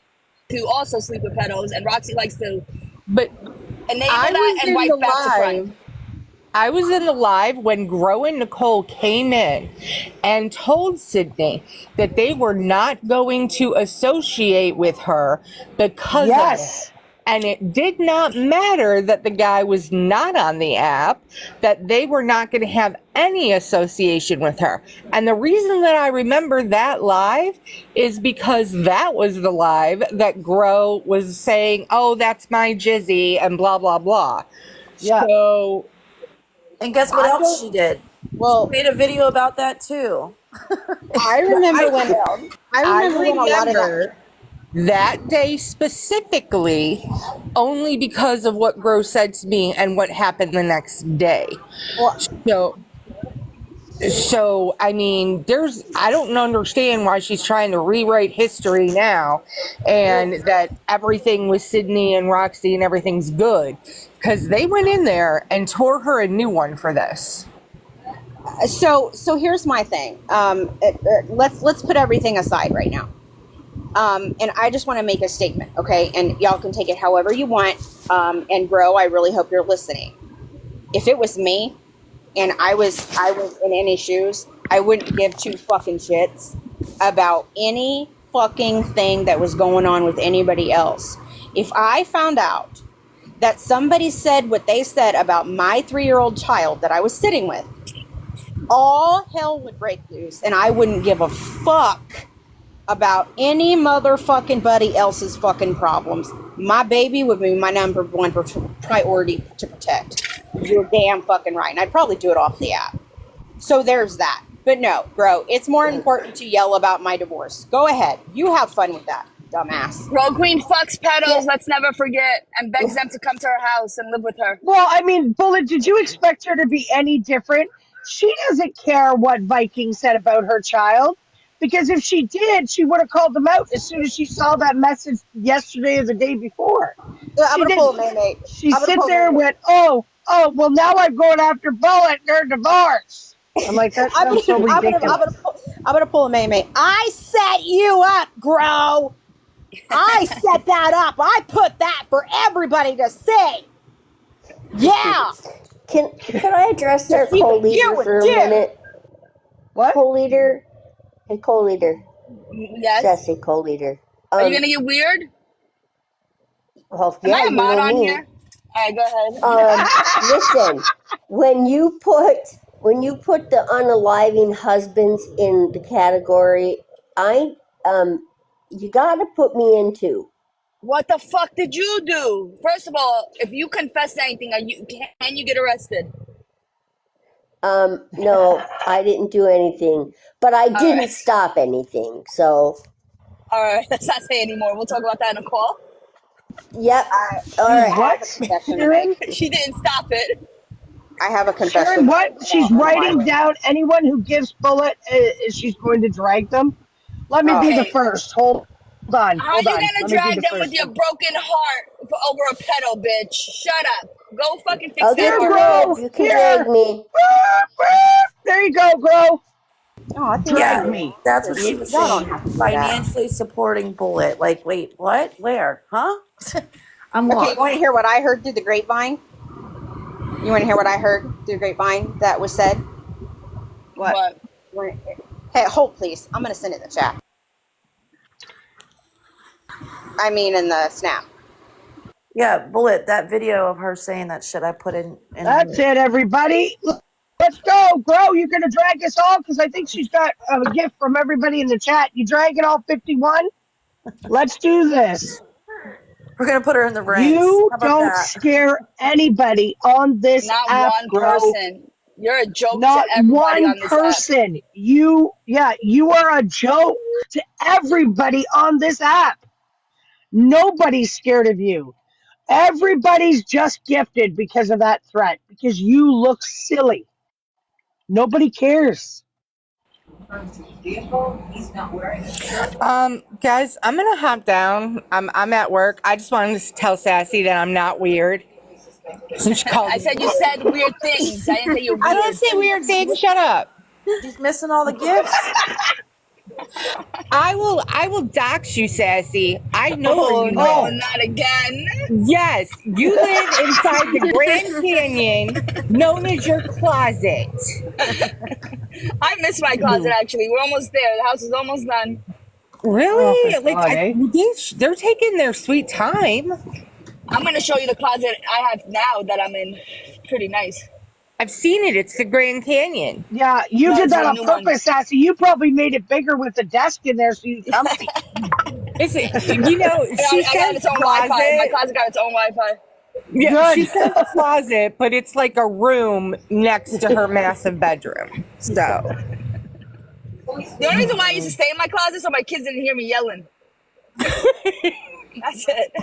to also sleep with pedos, and Roxy likes to enable that and wipe back to front. I was in the live when Grow and Nicole came in and told Sydney that they were not going to associate with her because of it. And it did not matter that the guy was not on the app, that they were not going to have any association with her. And the reason that I remember that live is because that was the live that Grow was saying, oh, that's my jizzy and blah, blah, blah. Yeah. So... And guess what else she did? Well, she made a video about that too. I remember when a lot of that day specifically, only because of what Grow said to me and what happened the next day. Well, so I mean, I don't understand why she's trying to rewrite history now, and that everything with Sydney and Roxy and everything's good, because they went in there and tore her a new one for this. So here's my thing. Let's put everything aside right now. And I just want to make a statement, okay? And y'all can take it however you want. And Grow, I really hope you're listening. If it was me, and I was in any shoes, I wouldn't give 2 fucking shits about any fucking thing that was going on with anybody else. If I found out that somebody said what they said about my 3-year-old child that I was sitting with, all hell would break loose, and I wouldn't give a fuck about any motherfucking buddy else's fucking problems. My baby would be my number one priority to protect. You're damn fucking right. And I'd probably do it off the app. So there's that. But no, bro, it's more important to yell about my divorce. Go ahead. You have fun with that, dumbass. Bro Queen fucks pedos, let's never forget, and begs them to come to her house and live with her. Well, I mean, Bullet, did you expect her to be any different? She doesn't care what Viking said about her child. Because if she did, she would have called them out as soon as she saw that message yesterday or the day before. I'm going to pull a May-May. She sit there and went, well, now I'm going after Bullet. They're divorced. I'm like, that sounds so ridiculous. I'm going to pull a May-May. I set you up, Grow. I set that up. I put that for everybody to see. Yeah. Can I address our co-leader for a minute? What? Co-leader? Hey, co-leader. Yes? Sassy co-leader. Are you going to get weird? Well, Am yeah, I a you mod know on me. here? All right, go ahead. Listen, when you put the unaliving husbands in the category, you got to put me in too. What the fuck did you do? First of all, if you confess to anything, can you get arrested? No, I didn't do anything, but I didn't stop anything. So, all right, let's not say anymore. We'll talk about that in a call. Yep. All right. What? She didn't stop it. I have a confession. Sharon, what? She's writing down anyone who gives Bullet, she's going to drag them. Let me be the first. Hold on. How you gonna drag them with your broken heart over a pedo, bitch? Shut up. Go fucking fix Okay, that. Grow. You can drag me. There you go, Grow. Oh, drag me. That's what she was saying. Financially supporting Bullet. Like, wait, what? Where? Huh? I'm okay, lost. you want to hear what I heard through the grapevine? You want to hear what I heard through the grapevine that was said? What? Hey, hold please. I'm going to send it in the chat. I mean in the snap. Yeah, Bullet, that video of her saying that shit I put in That's it, everybody. Let's go, Grow. You're going to drag us all because I think she's got a gift from everybody in the chat. You dragging all 51? Let's do this. We're going to put her in the ranks. You How about don't that? scare anybody on this Not app, one Grow. person. You're a joke Not to everybody one on this person. app. You are a joke to everybody on this app. Nobody's scared of you. Everybody's just gifted because of that threat, because you look silly. Nobody cares. Guys, I'm gonna hop down. I'm at work. I just wanted to tell Sassy that I'm not weird. Since she called I said you said weird things. I didn't say you're weird. I don't say weird things. Shut up. She's missing all the gifts. I will dox you, Sassy. I know where you no, live. not again. Yes, you live inside the Grand Canyon, known as your closet. I miss my closet, actually. We're almost there. The house is almost done. Really? God, they're taking their sweet time. I'm going to show you the closet I have now that I'm in. Pretty nice. I've seen it. It's the Grand Canyon. Yeah, you did that on purpose, Sassy. You probably made it bigger with the desk in there so you comfy. She I got its own Wi-Fi. My closet got its own Wi-Fi. Yeah, she says closet, but it's like a room next to her massive bedroom. So the only reason why I used to stay in my closet is so my kids didn't hear me yelling. That's it.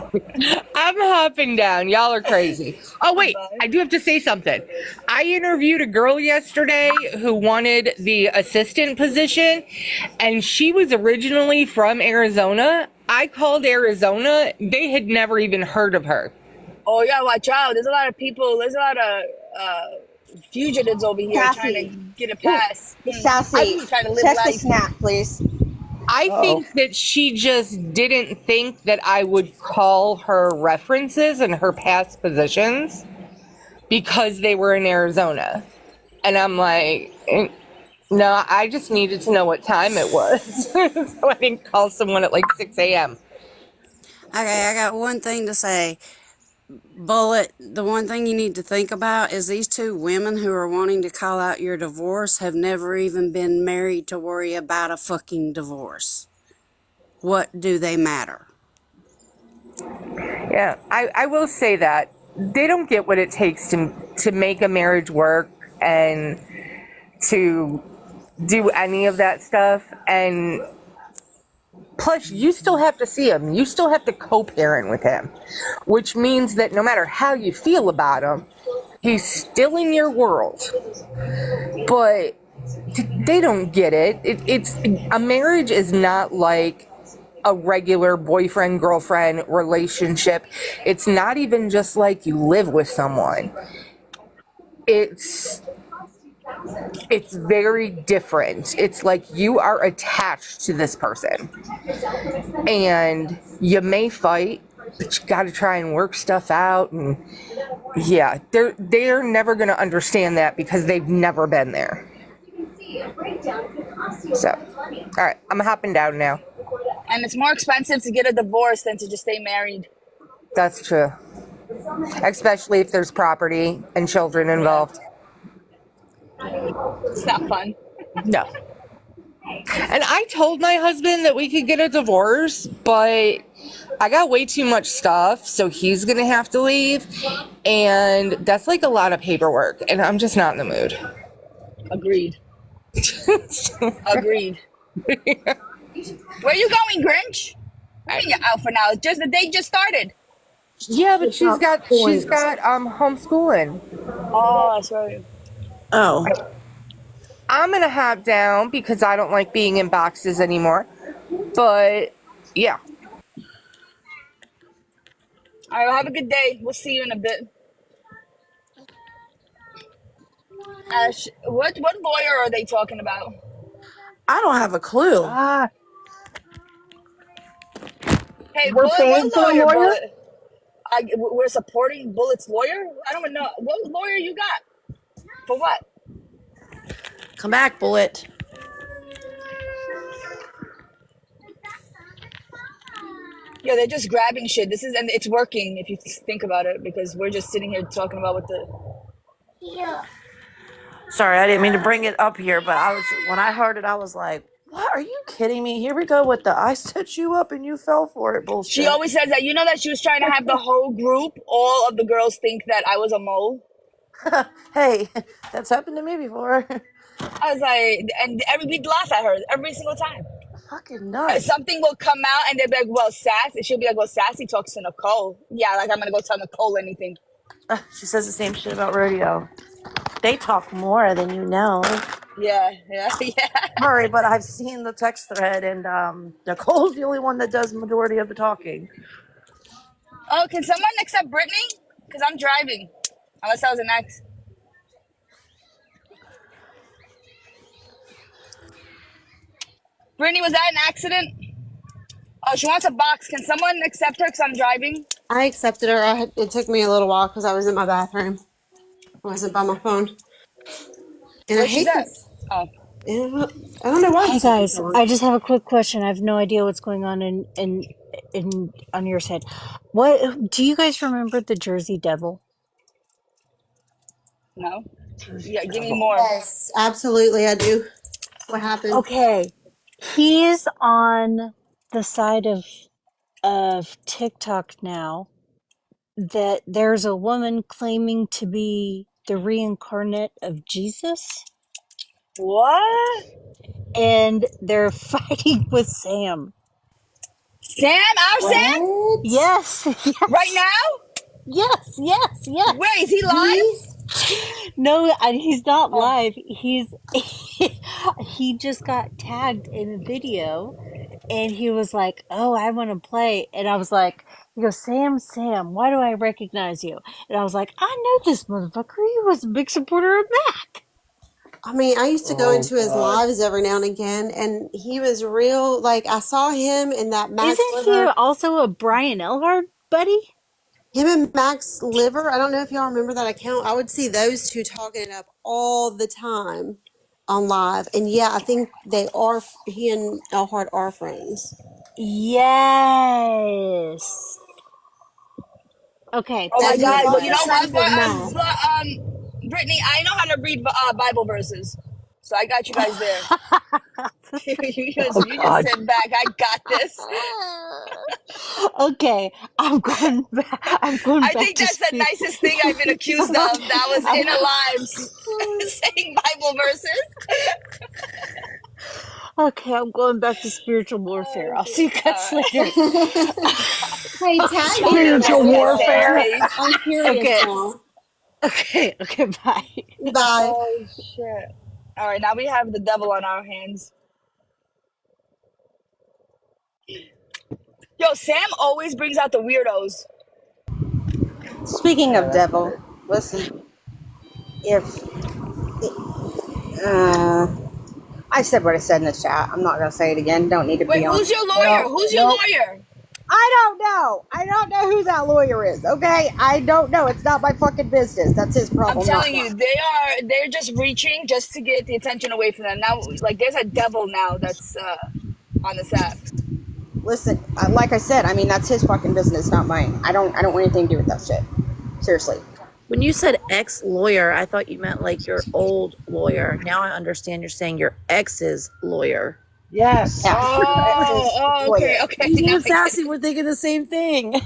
I'm hopping down. Y'all are crazy. Oh, wait. I do have to say something. I interviewed a girl yesterday who wanted the assistant position, and she was originally from Arizona. I called Arizona. They had never even heard of her. Oh, yeah, watch out. There's a lot of people. There's a lot of fugitives over here trying to get a pass. Sassy, trying to live check life. the snap, please. I think that she just didn't think that I would call her references and her past positions because they were in Arizona. And I'm like, no, I just needed to know what time it was. So I didn't call someone at like 6 a.m. Okay, I got one thing to say. Bullet, the one thing you need to think about is these two women who are wanting to call out your divorce have never even been married to worry about a fucking divorce. What do they matter? Yeah, I will say that they don't get what it takes to make a marriage work and to do any of that stuff. And plus, you still have to see him. You still have to co-parent with him, which means that no matter how you feel about him, he's still in your world. But they don't get it. It's a marriage is not like a regular boyfriend-girlfriend relationship. It's not even just like you live with someone. It's very different. It's like you are attached to this person. And you may fight, but you got to try and work stuff out. And yeah, they're never going to understand that because they've never been there. So, all right, I'm hopping down now. And it's more expensive to get a divorce than to just stay married. That's true. Especially if there's property and children involved. It's not fun. No. And I told my husband that we could get a divorce, but I got way too much stuff, so he's going to have to leave. And that's like a lot of paperwork, and I'm just not in the mood. Agreed. Agreed. Where you going, Grinch? I think you're out for now. Just the day just started. Yeah, but she's got homeschooling. Oh, that's right. Oh. I'm going to hop down because I don't like being in boxes anymore. But, yeah. All right, well, have a good day. We'll see you in a bit. Ash, what lawyer are they talking about? I don't have a clue. Hey, We're Bullet, paying what for the lawyer, lawyer? Bullet? We're supporting Bullet's lawyer? I don't even know. What lawyer you got? For what? Come back, Bullet. Yeah, they're just grabbing shit. And it's working if you think about it, because we're just sitting here talking about what the. Yeah. Sorry, I didn't mean to bring it up here, but when I heard it, I was like, "What? Are you kidding me? Here we go with the I set you up and you fell for it bullshit." She always says that. You know that she was trying to have the whole group, all of the girls think that I was a mole. Hey, that's happened to me before. I was like, and we'd laugh at her every single time. Fucking nuts. Something will come out and they'll be like, well, and she'll be like, well, Sassy talks to Nicole. Yeah, like I'm going to go tell Nicole anything. She says the same shit about rodeo. They talk more than you know. Yeah. Sorry, but I've seen the text thread, and Nicole's the only one that does the majority of the talking. Oh, can someone accept Brittany? Because I'm driving. Unless I was an ex. Brittany, was that an accident? Oh, she wants a box. Can someone accept her because I'm driving? I accepted her. It took me a little while because I was in my bathroom. I wasn't by my phone. And Where's she at? Oh. I don't know why. Hey guys, I just have a quick question. I have no idea what's going on in on your side. What do you guys remember the Jersey Devil? No. Yeah, give me more. Yes, absolutely, I do. What happened? Okay, he's on the side of TikTok now. That there's a woman claiming to be the reincarnate of Jesus. What? And they're fighting with Sam. Sam? Our Sam? Yes. Right now? Yes. Wait, is he live? No, he's not live. He's he just got tagged in a video, and he was like, "Oh, I want to play," and I was like, "He goes, Sam, why do I recognize you?" And I was like, "I know this motherfucker. He was a big supporter of Mac." I mean, I used to go into his lives every now and again, and he was real. Like, I saw him in that Max Isn't Liver. he also a Brian Elhard buddy? Him and Max Liver. I don't know if y'all remember that account. I would see those two talking it up all the time on live. And yeah, I think he and Elhard are friends. Yes. Okay, Oh my that's And you've God! But different. you know also what? said But, that. No. Brittany, I know how to read Bible verses, so I got you guys there. Oh You just God. sit back. I got this. Okay, I'm going back. I'm going I back think to that's the spirit. nicest thing I've been accused of. That was I'm, in our lives, saying Bible verses. okay, I'm going back to spiritual warfare. Oh I'll see you shit! All guys right. later. Hey, tag Y'all need me to in get that Spiritual off that video. same warfare. page. I'm curious Okay, now. okay, bye. Bye. Oh shit! All right, now we have the devil on our hands. Yo, Sam always brings out the weirdos. Speaking Yeah, of that's devil, better. listen, if uh, I said what I said in the chat, I'm not gonna say it again. Don't need to Wait, be on. who's your lawyer? No, Who's your no, lawyer? I don't know. I don't know who that lawyer is. Okay, I don't know. It's not my fucking business. That's his I'm problem, not telling you, mine. they're just reaching just to get the attention away from them. Now, like, there's a devil now that's on this app. Listen, like I said, I mean that's his fucking business, not mine. I don't want anything to do with that shit. Seriously. When you said ex lawyer, I thought you meant like your old lawyer. Now I understand you're saying your ex's lawyer. Yeah, Yes. Oh, ex's oh, okay, lawyer. okay. Me Now and I get Sassy it. were thinking the same thing.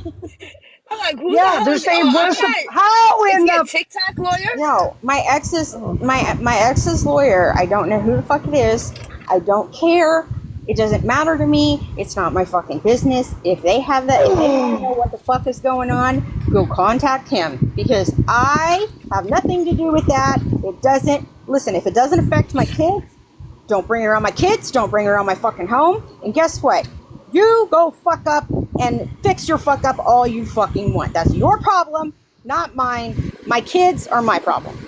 I'm like, who the Yeah, hell they're is? saying Oh, I'm where's the not. how Is in he a the TikTok lawyer? No, my ex's oh my ex's lawyer. I don't know who the fuck it is. I don't care. It doesn't matter to me. It's not my fucking business. If they have that, if they want to know what the fuck is going on, go contact him because I have nothing to do with that. It doesn't. Listen, if it doesn't affect my kids, don't bring it around my kids. Don't bring it around my fucking home. And guess what? You go fuck up and fix your fuck up all you fucking want. That's your problem, not mine. My kids are my problem.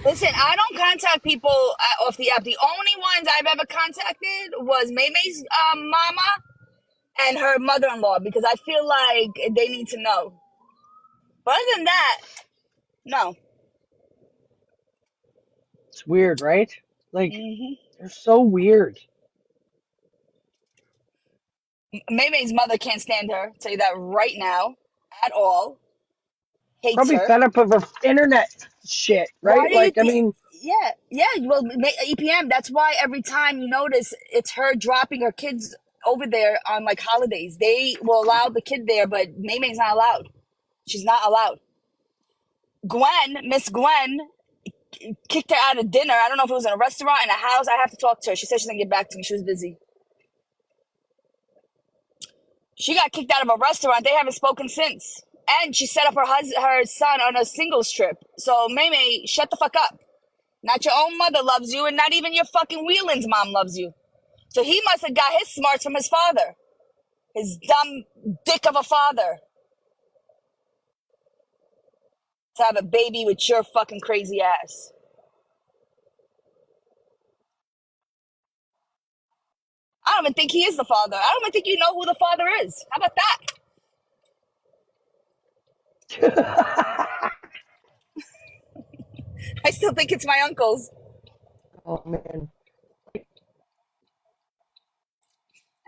Listen, I don't contact people off the app. The only ones I've ever contacted was Maymay's mama and her mother-in-law because I feel like they need to know. But other than that, no. it's weird, right? Like Hmm. they're so weird. Maymay's mother can't stand her. Tell you that right now, at all. Hates Probably her. fed up of her internet shit, Why right? do you Like I think? mean, Yeah, yeah. Well, EPM. That's why every time you notice, it's her dropping her kids over there on like holidays. They will allow the kid there, but Maymay's not allowed. She's not allowed. Miss Gwen, kicked her out of dinner. I don't know if it was in a restaurant, in a house. I have to talk to her. She said she's gonna get back to me. She was busy. She got kicked out of a restaurant. They haven't spoken since. And she set up her son on a singles trip. So Maymay, shut the fuck up. Not your own mother loves you, and not even your fucking Wheelin's mom loves you. So he must have got his smarts from his father. His dumb dick of a father. To have a baby with your fucking crazy ass. I don't even think he is the father. I don't even think you know who the father is. How about that? I still think it's my uncle's. oh man.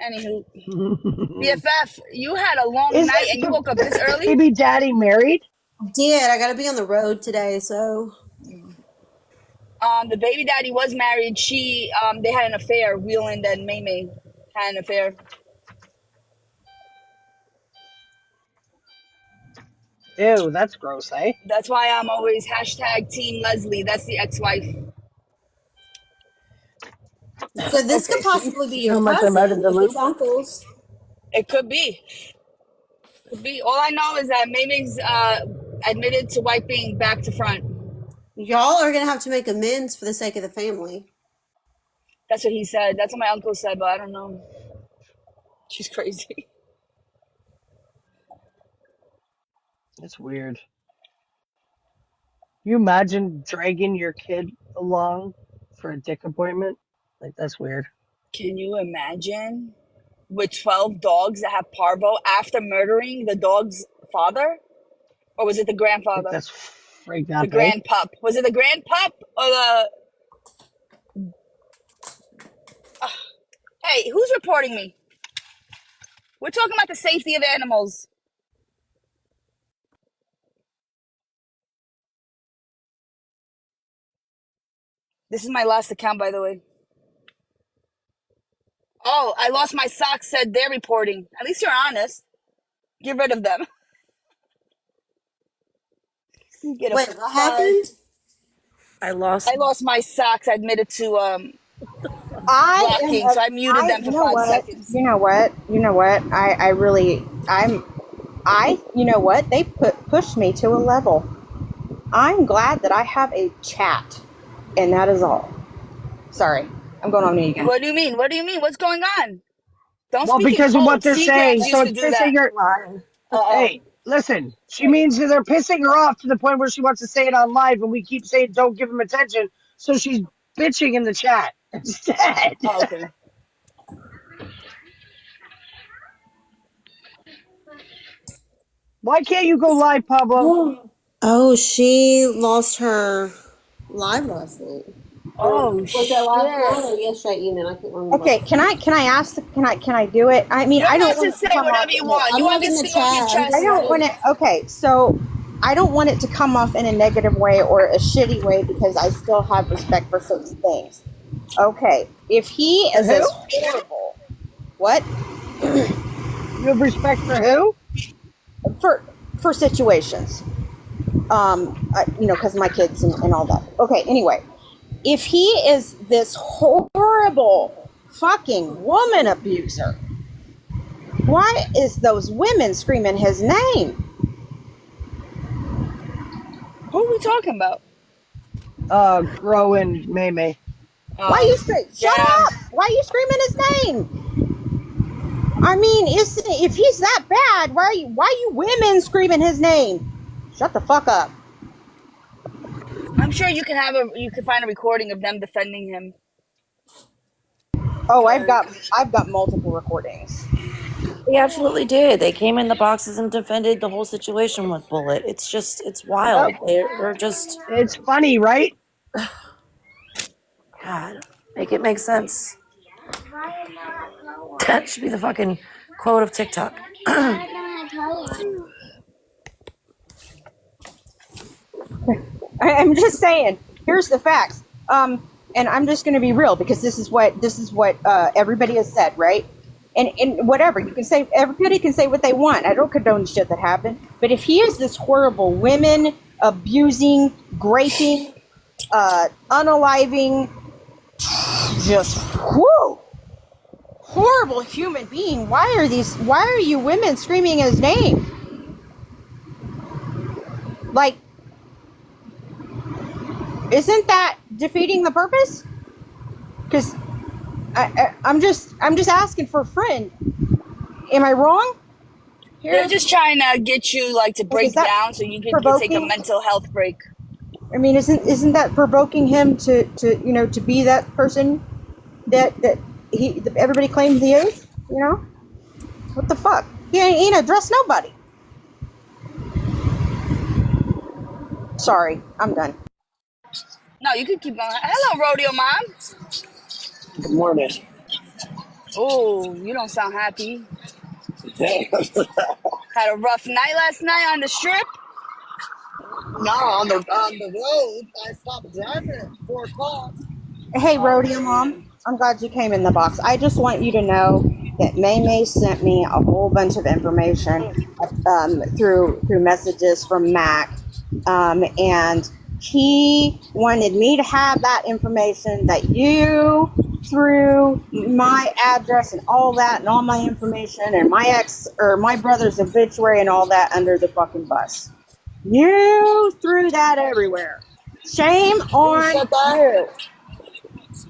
Anywho, BFF, you had a long night Isn't and you woke up this the early? baby daddy married? Did I got to be on the road today? So The baby daddy was married. They had an affair. Wheeland and Maymay had an affair. Ew, that's gross, eh? That's why I'm always hashtag Team Leslie. That's the ex-wife. so this could Okay, possibly be see your how much I'm out of cousin the if it's loop. uncles. It could be. Could be. All I know is that Maymay's admitted to wiping back to front. Y'all are gonna have to make amends for the sake of the family. That's what he said. That's what my uncle said, but I don't know. She's crazy. It's weird. You imagine dragging your kid along for a dick appointment? Like that's weird. Can you imagine? With 12 dogs that have parvo after murdering the dog's father? Or was it the I think grandfather? that's freaked The up, eh? grandpup. Was it the grandpup or the. Hey, who's reporting me? We're talking about the safety of animals. This is my last account, by the way. Oh, I lost my socks, said they're reporting. At least you're honest. Get rid of them. You get a Wait, what five. happened? I lost. I lost my socks. I admitted to I am. blocking, so I muted them You for know 5 what? seconds. You know what? You know what? I really. You know what? They pushed me to a level. I'm glad that I have a chat, and that is all. Sorry, I'm going on mute again. What do you mean? What do you mean? What's going on? Don't Well, speak in because of what code. they're saying, Seagrass so used to it's do that. pissing her. Uh-oh. Hey, listen. She means that they're pissing her off to the point where she wants to say it on live, and we keep saying don't give them attention. So she's bitching in the chat instead. Oh, okay. Why can't you go live, Pablo? Oh, she lost her live last night. Or Oh, was that last shit. night or yesterday evening? I can't remember. Okay, can I ask? Can I do it? I mean, You're I don't allowed to want it to say come off whatever you in it. want. You I'm want not in this the to go off your chat. I'm I chest? don't want it. Okay, so I don't want it to come off in a negative way or a shitty way because I still have respect for certain things. Okay, if he For is who? as horrible, what You have respect for who? for situations, because my kids and all that. Okay, anyway, if he is this horrible fucking woman abuser, why is those women screaming his name? Who are we talking about? Grow and May. Why Oh, you shut yeah. up? Why are you screaming his name? I mean, if he's that bad, why are you women screaming his name? Shut the fuck up. I'm sure you can find a recording of them defending him. Oh, I've 'Cause got multiple recordings. They absolutely did. They came in the boxes and defended the whole situation with Bullet. It's Yep. wild. They're just, It's funny, right? God, make it make sense. That should be the fucking quote of TikTok. I'm just saying. Here's the facts. And I'm just going to be real because this is what everybody has said, right? And whatever you can say, everybody can say what they want. I don't condone shit that happened. But if he is this horrible women abusing, raping, unaliving, just horrible human being, why are you women screaming his name? Like, isn't that defeating the purpose? Because I'm just asking for a friend. Am I wrong they're here? just trying to get you to Like, is break that down so you could take a provoking? mental health break. I mean, isn't that provoking him to to be that person that everybody claims he is? You know, what the fuck? He ain't addressed nobody. Sorry, I'm done. No, you can keep going. Hello, Rodeo Mom. Good morning. Oh, you don't sound happy. Had a rough night last night on the strip? No, on the road. I stopped driving at 4 o'clock. Hey, Rodeo Mom. And I'm glad you came in the box. I just want you to know that May sent me a whole bunch of information through messages from Mac, and he wanted me to have that information that you threw my address and all that and all my information and my brother's obituary and all that under the fucking bus. You threw that everywhere. Shame who on said that? you.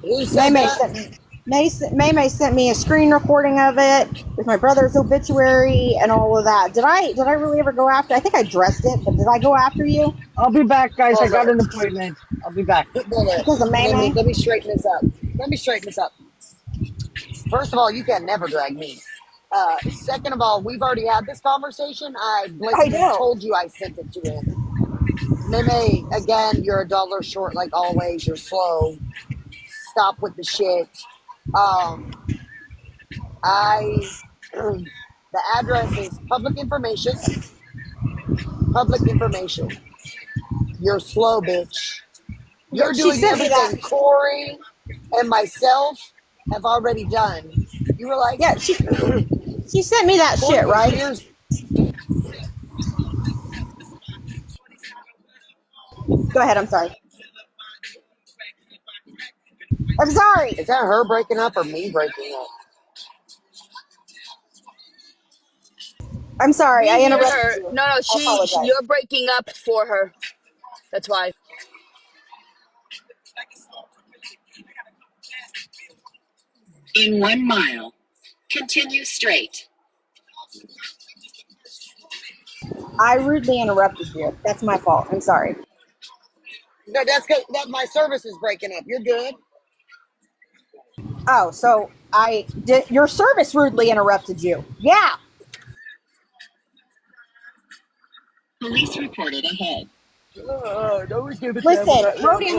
Who said May that? sent me May sent me a screen recording of it with my brother's obituary and all of that. Did I really ever go after? I think I dressed it, but did I go after you I'll be back, guys. I got Bullet. an appointment. I'll be back. Bullet. because of May May? Let me straighten this up. Let me straighten this up. First of all, you can never drag me. Second of all, we've already had this conversation. I I blatantly know. told you I sent it to him. Meme, again, you're a dollar short like always. You're slow. Stop with the shit. Um, I the address is public information. Public information. You're slow, bitch. You're She doing sent me that. everything Corey and myself have already done. You were like, Yeah, she sent me that Corey shit, goes, right? here's, Go ahead. I'm sorry. I'm sorry. is that her breaking up or me breaking up? I'm sorry. I We hear interrupted her. you. No, no, I apologize. you're breaking up for her. That's why. In 1 mile, continue straight. I rudely interrupted you. That's my fault. I'm sorry. No, that's because that my service is breaking up. You're good. Oh, so I did. Your service rudely interrupted you. Yeah. Police reported ahead. Don't give a damn Listen, about Rhodium,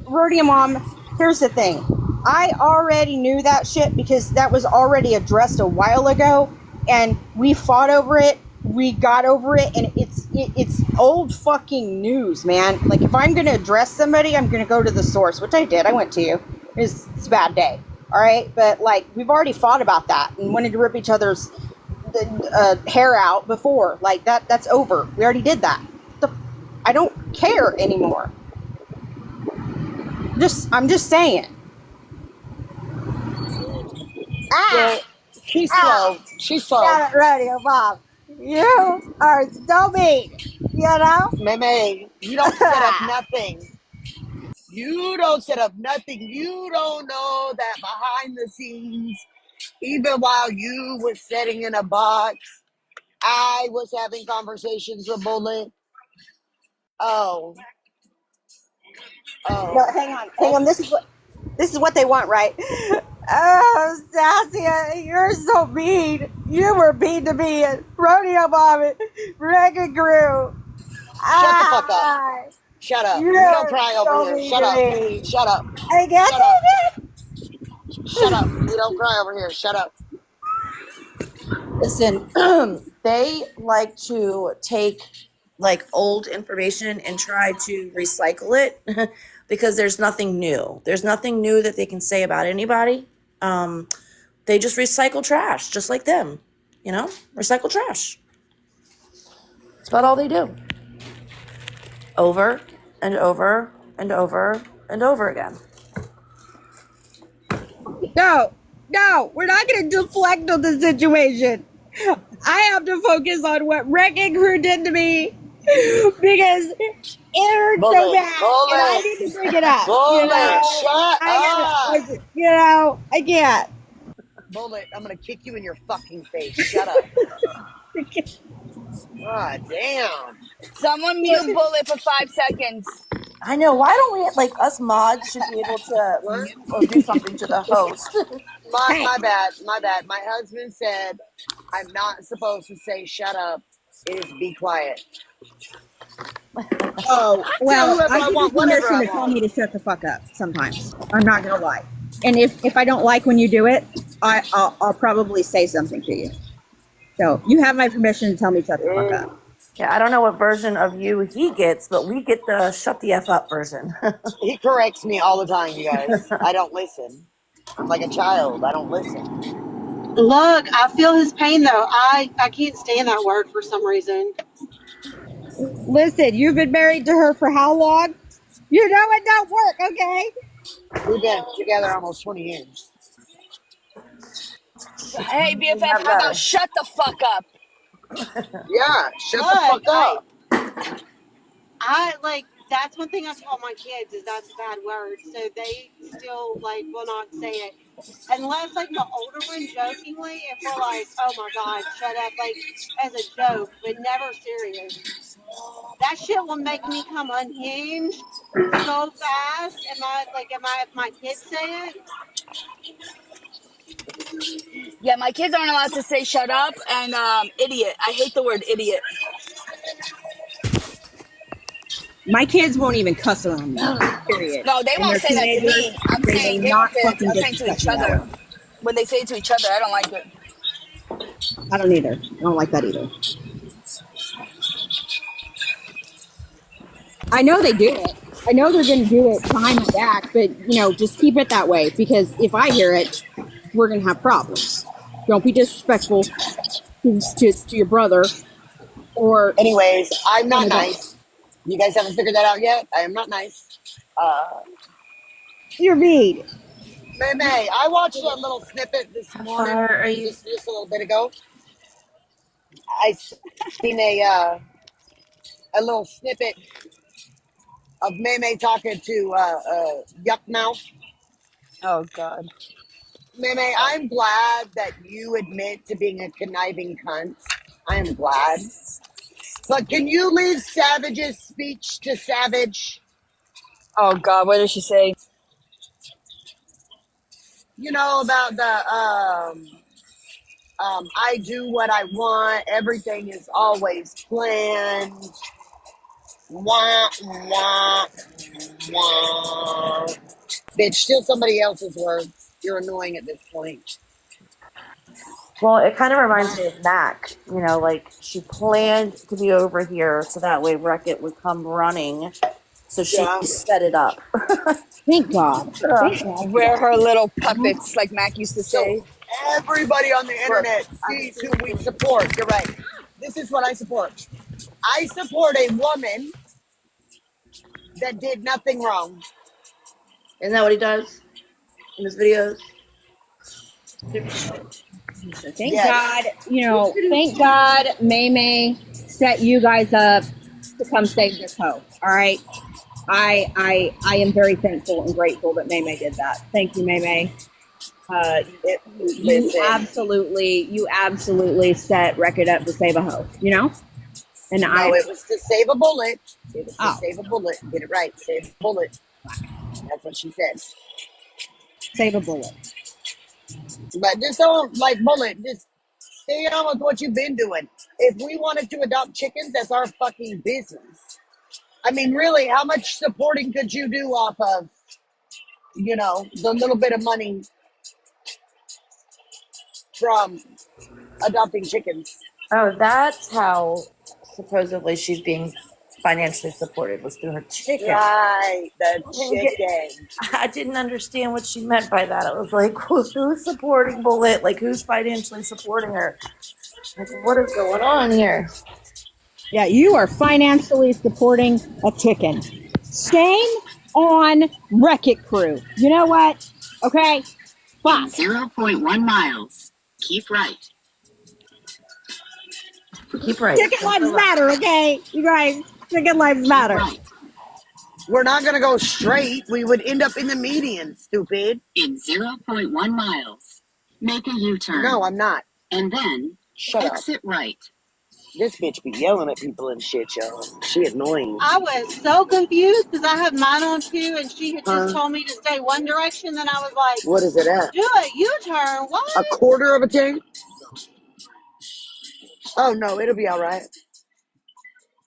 Rhodium Mom, here's the thing. I already knew that shit because that was already addressed a while ago, and we fought over it. We got over it, and it's old fucking news, man. Like, if I'm gonna address somebody, I'm gonna go to the source, which I did. I went to you. It's a bad day, all right? But like, we've already fought about that and wanted to rip each other's hair out before. Like that's over. We already did that. I don't care anymore. I'm just saying. Well, Ah, she's ah. slow. She's slow. Got it ready, Bob. You are so mean. You know? Meme, you don't set up nothing. You don't set up nothing. You don't know that behind the scenes, even while you was sitting in a box, I was having conversations with Bullet. Oh, No, oh. hang on, hang on. That's This is what they want, right? Oh, Stasia, you're so mean. You were mean to me at Rodeo Bob, Wrecking Crew. shut the fuck up. Ah, Shut up. We don't you're cry over so here. mean Shut to up. me. Shut up. I get Shut up. it. Shut up. We don't cry over here. Shut up. Listen, they like to take like old information and try to recycle it because there's nothing new. There's nothing new that they can say about anybody. They just recycle trash, just like them. You know, recycle trash. That's about all they do. Over and over and over and over again. No, we're not going to deflect on the situation. I have to focus on what Wrecking Crew did to me because it hurt so Bullet. bad, and I Bullet. need to bring it up. You Bullet. know, Shut up. I can't. Bullet, I'm going to kick you in your fucking face. Shut up. God damn. Someone mute Bullet for 5 seconds. I know. Why don't we, like, us mods should be able to What? mute or do something to the host? My bad. My bad. My husband said I'm not supposed to say shut up. It is be quiet. Oh, I tell well, whoever I I give you want, whatever permission I to tell want. me to shut the fuck up sometimes. I'm not going to lie. And if I don't like when you do it, I'll probably say something to you. So you have my permission to tell me to shut the fuck up. Yeah, I don't know what version of you he gets, but we get the shut the F up version. He corrects me all the time, you guys. I don't listen. I'm like a child. I don't listen. Look, I feel his pain though. I can't stand that word for some reason. Listen, you've been married to her for how long? You know it don't work, okay? We've been together almost 20 years. Hey, BFF, Not how about better. shut the fuck up? Yeah, shut the Look, fuck up. I like that's one thing I taught my kids is that's a bad word. So they still like will not say it. Unless like the older one jokingly, if we're like, oh my God, shut up, like as a joke, but never serious. That shit will make me come unhinged so fast. Am I if my kids say it? Yeah, my kids aren't allowed to say shut up and idiot. I hate the word idiot. My kids won't even cuss around me. Period. No, they And won't they're say that to teenagers. me. I'm They saying will their not kids. fucking I'm saying to disrespect each me that other. way. When they say it to each other, I don't like it. I don't either. I don't like that either. I know they do it. I know they're going to do it behind my back, but just keep it that way because if I hear it, we're going to have problems. Don't be disrespectful to your brother or Anyways, I'm one not of them. nice. You guys haven't figured that out yet? I am not nice. You're mean. May, I watched a little snippet this How morning, far are you? just a little bit ago. I seen a little snippet of May talking to Yuck Mouth. Oh God. May, I'm glad that you admit to being a conniving cunt. I am glad. But can you leave Savage's speech to Savage? Oh God. What did she say? You know about the I do what I want. Everything is always planned. Wah, wah, wah. Bitch, steal somebody else's words. You're annoying at this point. Well, it kind of reminds Wah. me of Mac. Like she planned to be over here so that way Wreck-It would come running. So she Yeah. set it up. Thank God. Ugh. Thank God for We're that. her little puppets, like Mac used to So say. everybody on the Look, internet I'm sees who we seriously. support. You're right. This is what I support. I support a woman that did nothing wrong. Isn't that what he does in his videos? So thank Yes. God, thank God May set you guys up to come save this hoe. All right. I am very thankful and grateful that May did that. Thank you, May. It, You listen, absolutely set Record up to save a hoe, And no, I it was to save a bullet. It was to oh save a bullet. Get it right. Save a bullet. That's what she said. save a bullet. But just don't like bullet. Just stay on with what you've been doing. If we wanted to adopt chickens, that's our fucking business. I mean, really, how much supporting could you do off of, the little bit of money from adopting chickens? Oh, that's how supposedly she's being financially supported was through her chicken. Right, the I didn't get. chicken. I didn't understand what she meant by that. I was like, who's supporting Bullet? Like, who's financially supporting her? Like, what is going on here? Yeah, you are financially supporting a chicken. Shame on Wreck-It Crew. You know what? Okay? In Fuck. zero point 0.1 miles, keep right. Keep right. Chicken lives matter, okay? You guys, chicken lives Keep matter. right. We're not going to go straight. We would end up in the median, stupid. In zero point 0.1 miles, make a U-turn. No, I'm not. And then Shut up. exit right. This bitch be yelling at people and shit, yo. She annoying. I was so confused because I have mine on too, and she had just Huh? told me to stay one direction. Then I was like, What is it at? "Do a U-turn? A What?" quarter of a tank? Oh, no, it'll be all right.